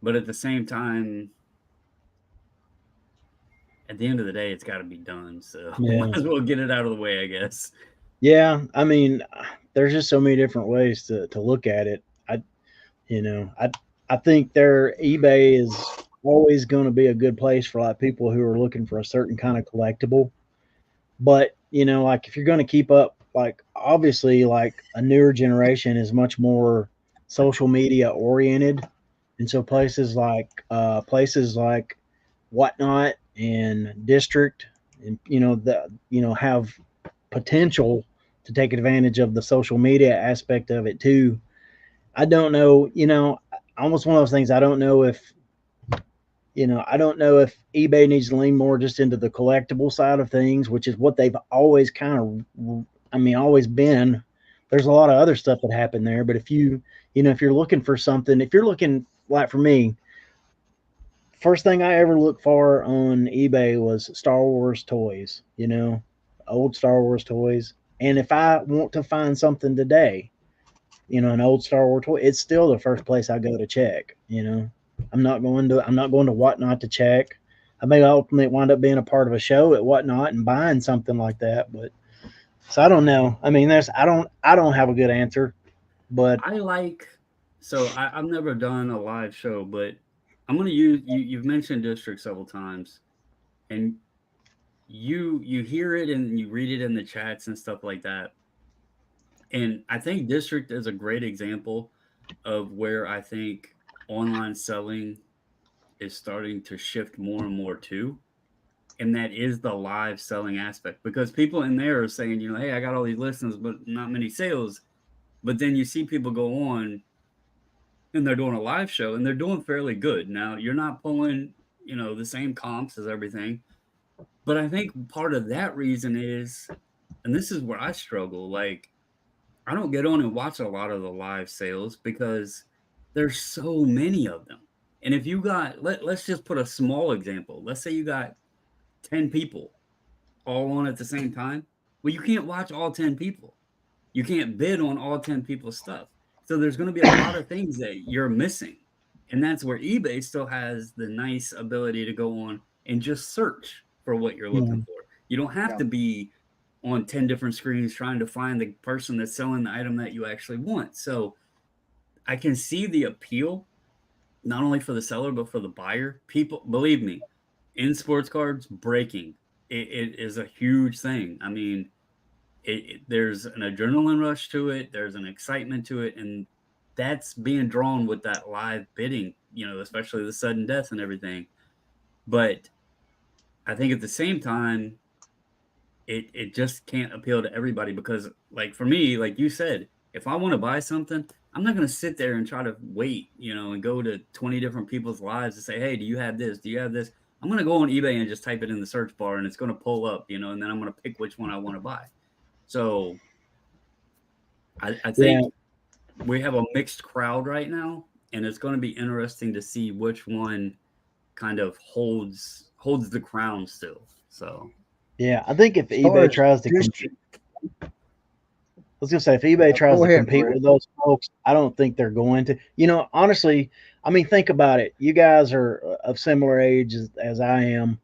But at the same time, at the end of the day, it's got to be done. So might as well get it out of the way, I guess. Yeah, I mean, there's just so many different ways to look at it. I think eBay is always going to be a good place for like people who are looking for a certain kind of collectible. But like if you're going to keep up, like obviously like a newer generation is much more social media oriented, and so places like Whatnot and District, and have potential to take advantage of the social media aspect of it too. I don't know, almost one of those things. I don't know if eBay needs to lean more just into the collectible side of things, which is what they've always always been. There's a lot of other stuff that happened there, but if you're looking for something, if you're looking like for me, first thing I ever looked for on eBay was Star Wars toys, old Star Wars toys. And if I want to find something today, an old Star Wars toy, it's still the first place I go to check. I'm not going to Whatnot to check. I may ultimately wind up being a part of a show at Whatnot and buying something like that, but so I don't know. I mean, I don't have a good answer, but I've never done a live show, but I'm gonna use you've mentioned District several times, and you hear it and you read it in the chats and stuff like that. And I think District is a great example of where I think online selling is starting to shift more and more to. And that is the live selling aspect, because people in there are saying, hey, I got all these listings, but not many sales. But then you see people go on and they're doing a live show and they're doing fairly good. Now, you're not pulling, the same comps as everything. But I think part of that reason is, and this is where I struggle, like, I don't get on and watch a lot of the live sales because there's so many of them. And if you got, let's just put a small example. Let's say you got 10 people all on at the same time. Well, you can't watch all 10 people. You can't bid on all 10 people's stuff. So there's going to be a lot of things that you're missing. And that's where eBay still has the nice ability to go on and just search for what you're looking for. You don't have to be on 10 different screens trying to find the person that's selling the item that you actually want. So I can see the appeal, not only for the seller, but for the buyer. People, believe me, in sports cards, breaking, it is a huge thing. I mean, there's an adrenaline rush to it. There's an excitement to it. And that's being drawn with that live bidding, especially the sudden death and everything. But I think at the same time, it just can't appeal to everybody, because, like, for me, like you said, if I want to buy something, I'm not going to sit there and try to wait, and go to 20 different people's lives to say, hey, do you have this? Do you have this? I'm going to go on eBay and just type it in the search bar and it's going to pull up, and then I'm going to pick which one I want to buy. So I think we have a mixed crowd right now, and it's going to be interesting to see which one kind of holds the crown still. So yeah, I think if eBay tries to compete, I was gonna say, if eBay tries to compete with those folks, I don't think they're going to. Honestly, I mean, think about it. You guys are of similar age as I am.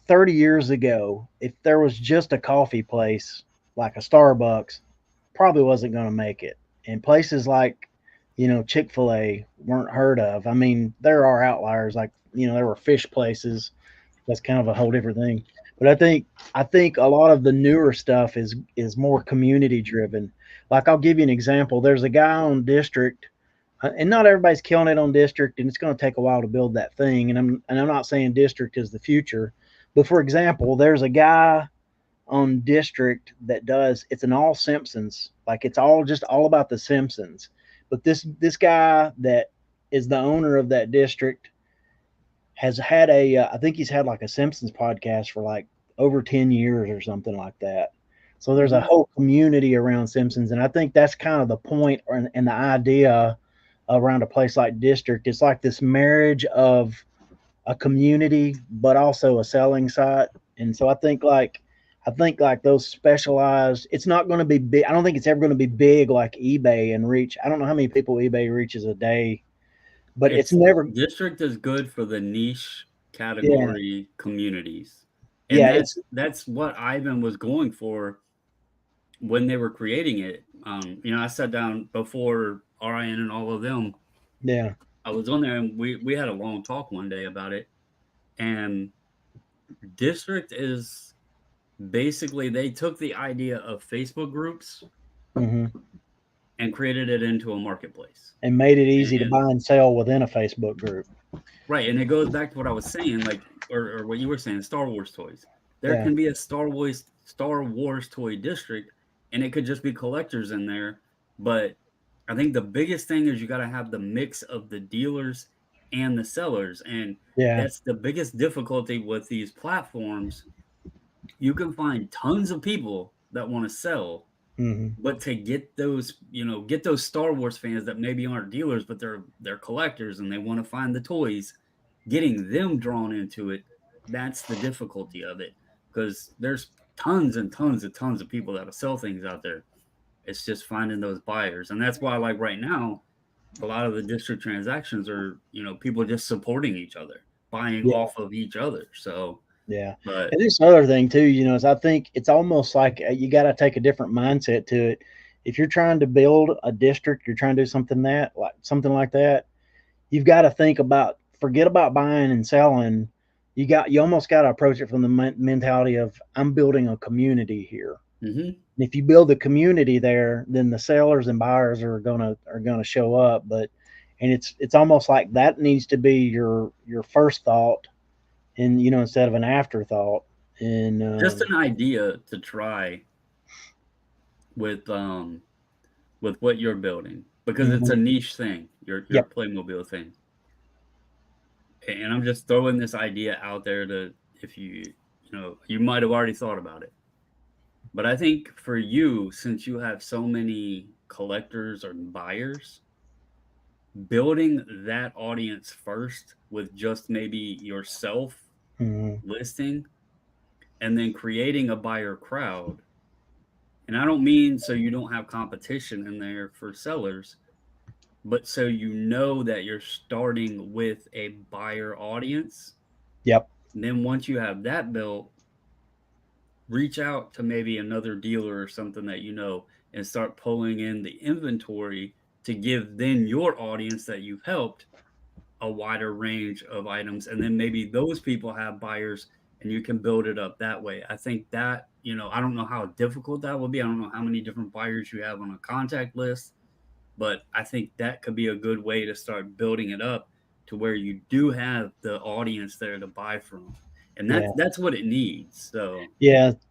30 years ago, if there was just a coffee place like a Starbucks, probably wasn't going to make it. And places like, Chick-fil-A weren't heard of. I mean, there are outliers, like, there were fish places. That's kind of a whole different thing. But I think a lot of the newer stuff is more community driven. Like, I'll give you an example. There's a guy on District, and not everybody's killing it on District, and it's going to take a while to build that thing. And I'm not saying District is the future, but for example, there's a guy on District that it's an all Simpsons, like it's all about the Simpsons. But this guy that is the owner of that district has had I think he's had like a Simpsons podcast for like over 10 years or something like that. So there's a whole community around Simpsons, and I think that's kind of the point and the idea around a place like District. It's like this marriage of a community, but also a selling site. And so I think like those specialized, it's not going to be big. I don't think it's ever going to be big like eBay and reach. I don't know how many people eBay reaches a day, but it's never. District is good for the niche category communities. And Yeah, that's what Ivan was going for when they were creating it. I sat down before RIN and all of them. Yeah. I was on there and we had a long talk one day about it. And District is basically, they took the idea of Facebook groups Mm-hmm. and created it into a marketplace. And made it easy to buy and sell within a Facebook group. Right. And it goes back to what I was saying, like, or what you were saying, Star Wars toys. There can be a Star Wars toy district, and it could just be collectors in there. But I think the biggest thing is you got to have the mix of the dealers and the sellers. And that's the biggest difficulty with these platforms. You can find tons of people that want to sell, but to get those, get those Star Wars fans that maybe aren't dealers, but they're collectors and they want to find the toys, getting them drawn into it, that's the difficulty of it. Because there's tons and tons of people that will sell things out there. It's just finding those buyers. And that's why, like right now, a lot of the district transactions are, people just supporting each other, buying off of each other. So but and this other thing too, is I think it's almost like you got to take a different mindset to it. If you're trying to build a district, you're trying to do something like that, you've got to think about, forget about buying and selling. You almost got to approach it from the mentality of, I'm building a community here. And if you build a community there, then the sellers and buyers are gonna show up. And it's almost like that needs to be your first thought, and instead of an afterthought. And just an idea to try with what you're building, because it's a niche thing, your Playmobil thing. And I'm just throwing this idea out there to, if you might have already thought about it. But I think for you, since you have so many collectors or buyers, building that audience first with just maybe yourself listing, and then creating a buyer crowd. And I don't mean so you don't have competition in there for sellers, but so that you're starting with a buyer audience. And then once you have that built, reach out to maybe another dealer or something that and start pulling in the inventory to give then your audience that you've helped a wider range of items. And then maybe those people have buyers and you can build it up that way. I think that, I don't know how difficult that will be. I don't know how many different buyers you have on a contact list, but I think that could be a good way to start building it up to where you do have the audience there to buy from. And that's what it needs. So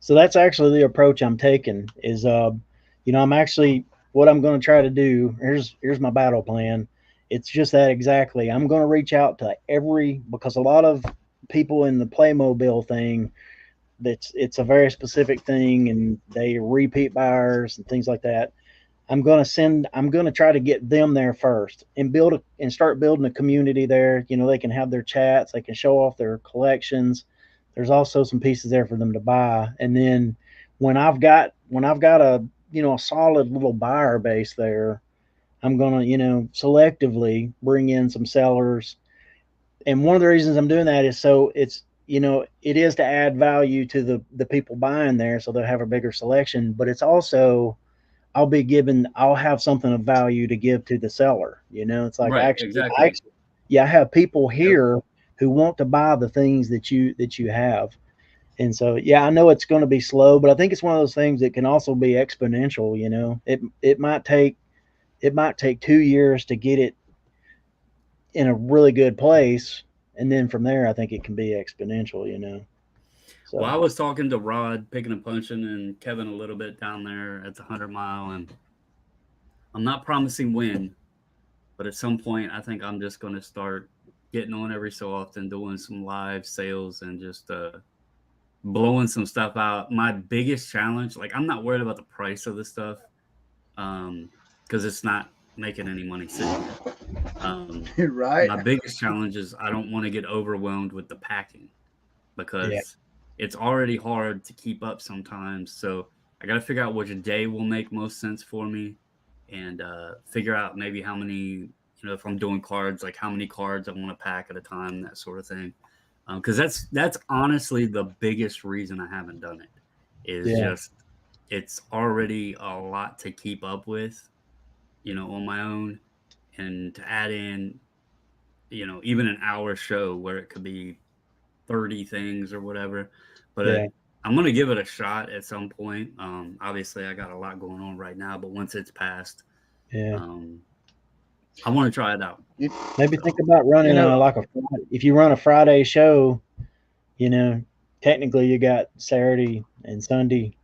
that's actually the approach I'm taking is, I'm actually, what I'm going to try to do, here's my battle plan. It's just that exactly. I'm going to reach out to because a lot of people in the Playmobil thing, it's a very specific thing, and they repeat buyers and things like that. I'm going to try to get them there first and start building a community there. They can have their chats, they can show off their collections. There's also some pieces there for them to buy. And then when I've got a, a solid little buyer base there, I'm going to, selectively bring in some sellers. And one of the reasons I'm doing that is so it is to add value to the people buying there, so they'll have a bigger selection, but it's also, I'll have something of value to give to the seller. It's like, I have people here who want to buy the things that you have. And so, I know it's going to be slow, but I think it's one of those things that can also be exponential. It might take 2 years to get it in a really good place. And then from there, I think it can be exponential, So. Well, I was talking to Rod, Pickin and Punching, and Kevin a little bit down there at the 100 Mile, and I'm not promising when, but at some point, I think I'm just going to start getting on every so often, doing some live sales and just blowing some stuff out. My biggest challenge, I'm not worried about the price of the stuff, because it's not making any money sitting here. Right. My biggest challenge is I don't want to get overwhelmed with the packing, because it's already hard to keep up sometimes. So I got to figure out which day will make most sense for me, and figure out maybe how many, if I'm doing cards, like how many cards I want to pack at a time, that sort of thing. Because that's honestly the biggest reason I haven't done it, is just it's already a lot to keep up with, on my own, and to add in, even an hour show where it could be 30 things or whatever. But I'm going to give it a shot at some point. Obviously, I got a lot going on right now, but once it's passed, Yeah. I want to try it out. Maybe think about running like if you run a Friday show, technically you got Saturday and Sunday,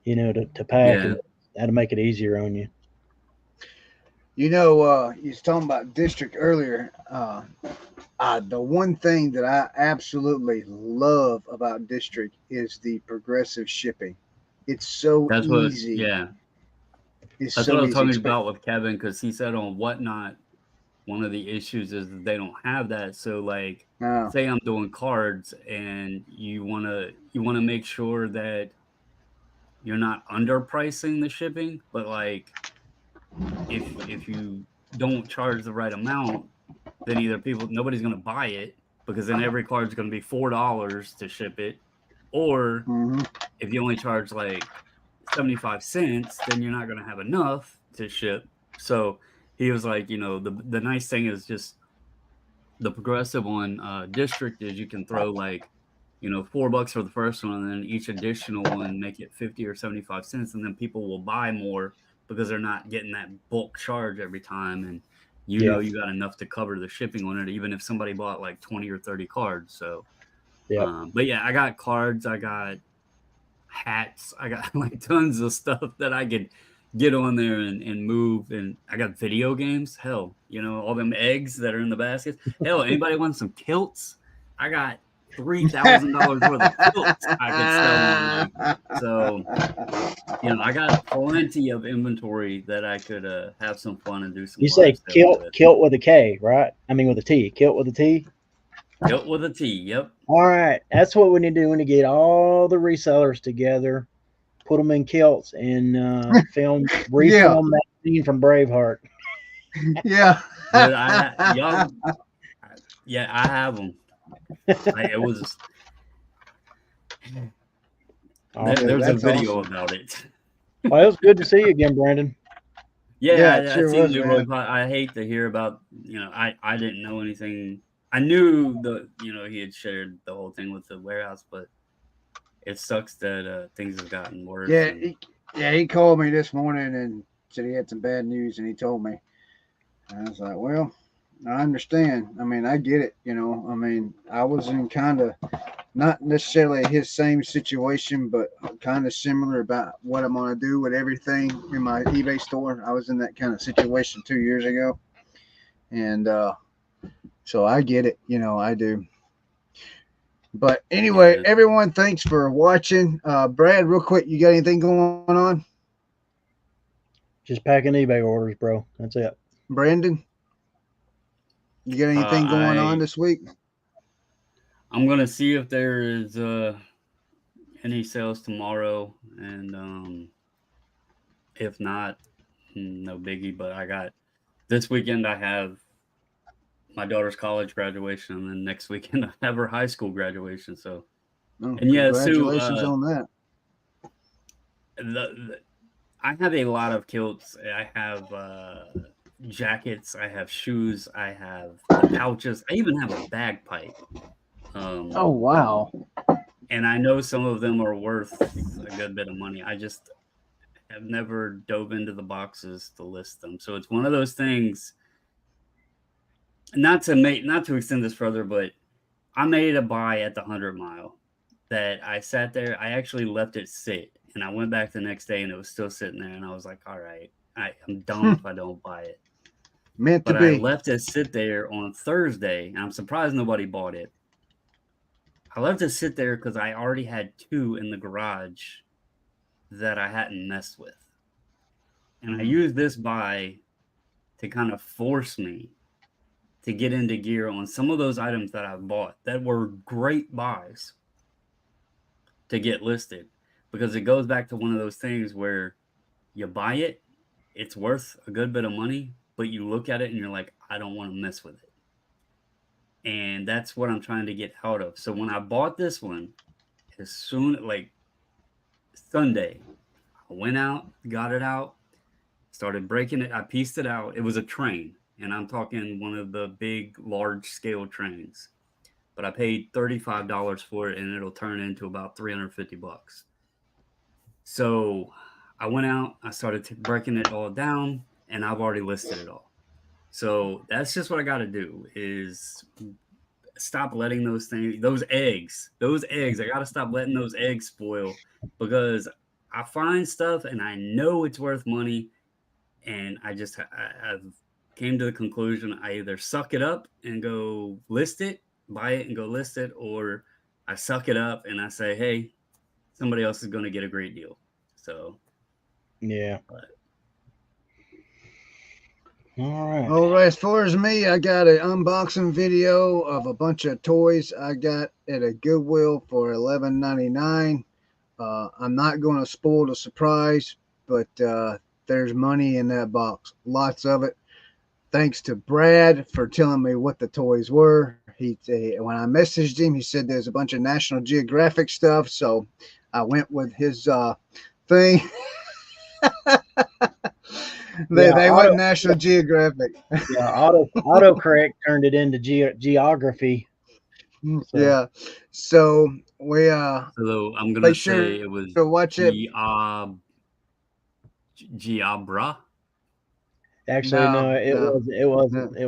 to pack, Yeah. and that'll make it easier on you. You was talking about district earlier. The one thing that I absolutely love about district is the progressive shipping. It's so That's what. easy. Yeah. It's That's so what I was easy. talking about with Kevin, because he said on Whatnot, one of the issues is that they don't have that. So like, say I'm doing cards, and you wanna make sure that you're not underpricing the shipping, but like if you don't charge the right amount, then either nobody's gonna buy it, because then every card's gonna be $4 to ship it, or if you only charge like 75 cents, then you're not gonna have enough to ship. So he was like, the nice thing is just the progressive on district is you can throw like, $4 for the first one, and then each additional one make it 50 or 75 cents, and then people will buy more because they're not getting that bulk charge every time, and you got enough to cover the shipping on it, even if somebody bought like 20 or 30 cards. So but yeah, I got cards, I got hats, I got like tons of stuff that I could get on there and move. And I got video games. Hell, all them eggs that are in the baskets. Hell, anybody want some kilts? I got $3,000 worth of kilts I could sell online. So, I got plenty of inventory that I could have some fun and do some. You say kilt with a K, right? I mean with a T. Kilt with a T. Kilt with a T. Yep. All right, that's what we need to do. We need to get all the resellers together, put them in kilts, and refilm that scene from Braveheart. Yeah. Dude, I have them. It was. There's a video about it. Well, it was good to see you again, Brandon. Yeah, I seen Leroy. I hate to hear about. I didn't know anything. I knew he had shared the whole thing with the warehouse, but it sucks that things have gotten worse. He called me this morning and said he had some bad news, and he told me. And I was like, well, I understand. I mean, I get it. I mean, I was in kind of not necessarily his same situation, but kind of similar about what I'm going to do with everything in my eBay store. I was in that kind of situation 2 years ago. And so I get it. I do. But anyway, everyone, thanks for watching. Brad, real quick, you got anything going on? Just packing eBay orders, bro. That's it. Brandon, you got anything going on this week? I'm gonna see if there is any sales tomorrow, and if not, no biggie. But I got this weekend. I have my daughter's college graduation, and then next weekend I have her high school graduation. So, congratulations on that. I have a lot of kilts. I have jackets. I have shoes. I have pouches. I even have a bagpipe. Oh wow! And I know some of them are worth a good bit of money. I just have never dove into the boxes to list them. So it's one of those things. Not to extend this further, but I made a buy at the 100 Mile that I sat there. I actually left it sit, and I went back the next day, and it was still sitting there. And I was like, all right, I'm dumb if I don't buy it. But I left it sit there on Thursday, and I'm surprised nobody bought it. I left it sit there because I already had 2 in the garage that I hadn't messed with. And I used this buy to kind of force me to get into gear on some of those items that I bought that were great buys to get listed, because it goes back to one of those things where you buy it, it's worth a good bit of money, but you look at it and you're like, I don't want to mess with it. And that's what I'm trying to get out of. So when I bought this one, as soon like Sunday, I went out, got it out, started breaking it. I pieced it out. It was a train, and I'm talking one of the big, large scale trains. But I paid $35 for it, and it'll turn into about $350. So I went out, I started breaking it all down. and I've already listed it all. So that's just what I got to do is stop letting those eggs. I got to stop letting those eggs spoil, because I find stuff and I know it's worth money, and I've came to the conclusion I either suck it up and go list it, buy it and go list it, or I suck it up and I say, hey, somebody else is going to get a great deal. So yeah. But, All right. All right. As far as me, I got an unboxing video of a bunch of toys I got at a Goodwill for $11.99. I'm not going to spoil the surprise, but there's money in that box, lots of it. Thanks to Brad for telling me what the toys were. When I messaged him, he said there's a bunch of National Geographic stuff, so I went with his thing. They went National Geographic. Yeah, autocorrect turned it into geography. So. Yeah, so we so I'm gonna say it was to watch it. Giabra. Actually, no, it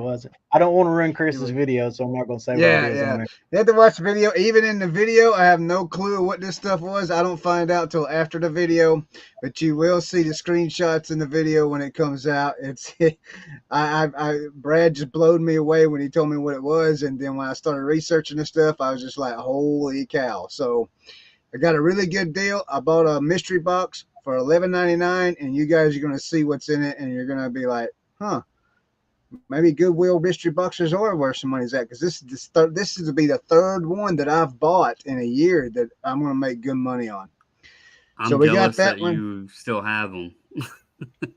wasn't. I don't want to ruin Chris's video, so I'm not going to say what it is on there. You have to watch the video. Even in the video, I have no clue what this stuff was. I don't find out till after the video, but you will see the screenshots in the video when it comes out. It's Brad just blowed me away when he told me what it was, and then when I started researching this stuff, I was just like, holy cow. So I got a really good deal. I bought a mystery box for $11.99, and you guys are going to see what's in it, and you're going to be like, huh, maybe Goodwill mystery boxes are where some money's at, because this is to be the third one that I've bought in a year that I'm going to make good money on. I'm so we got that one. You still have them.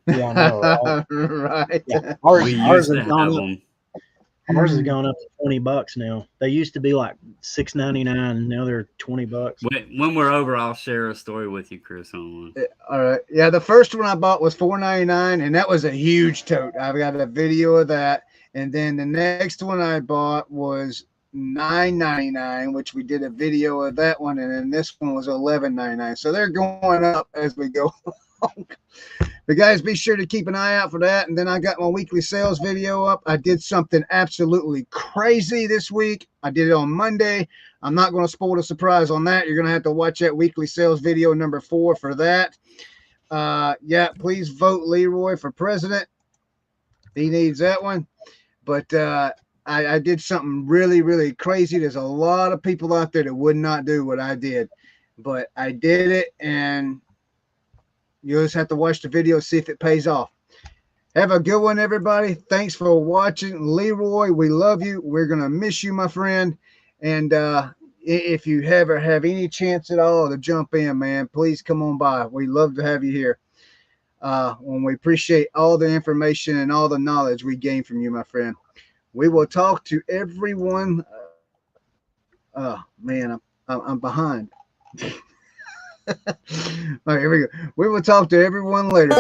Yeah, I know, right? Right. Yeah. Ours has gone up to $20 now. They used to be like $6.99. Now they're $20. When we're over, I'll share a story with you, Chris, on one. All right. Yeah, the first one I bought was $4.99, and that was a huge tote. I've got a video of that. And then the next one I bought was $9.99, which we did a video of that one. And then this one was $11.99. So they're going up as we go along. But guys, be sure to keep an eye out for that. And then I got my weekly sales video up. I did something absolutely crazy this week. I did it on Monday. I'm not going to spoil the surprise on that. You're going to have to watch that weekly sales video number 4 for that. Yeah, please vote Leroy for president. He needs that one. But I did something really, really crazy. There's a lot of people out there that would not do what I did. But I did it, and you'll just have to watch the video, see if it pays off. Have a good one, everybody. Thanks for watching. Leroy, we love you. We're going to miss you, my friend. And if you ever have any chance at all to jump in, man, please come on by. We love to have you here. When we appreciate all the information and all the knowledge we gain from you, my friend. We will talk to everyone. Man, I'm behind. All right, here we go. We will talk to everyone later.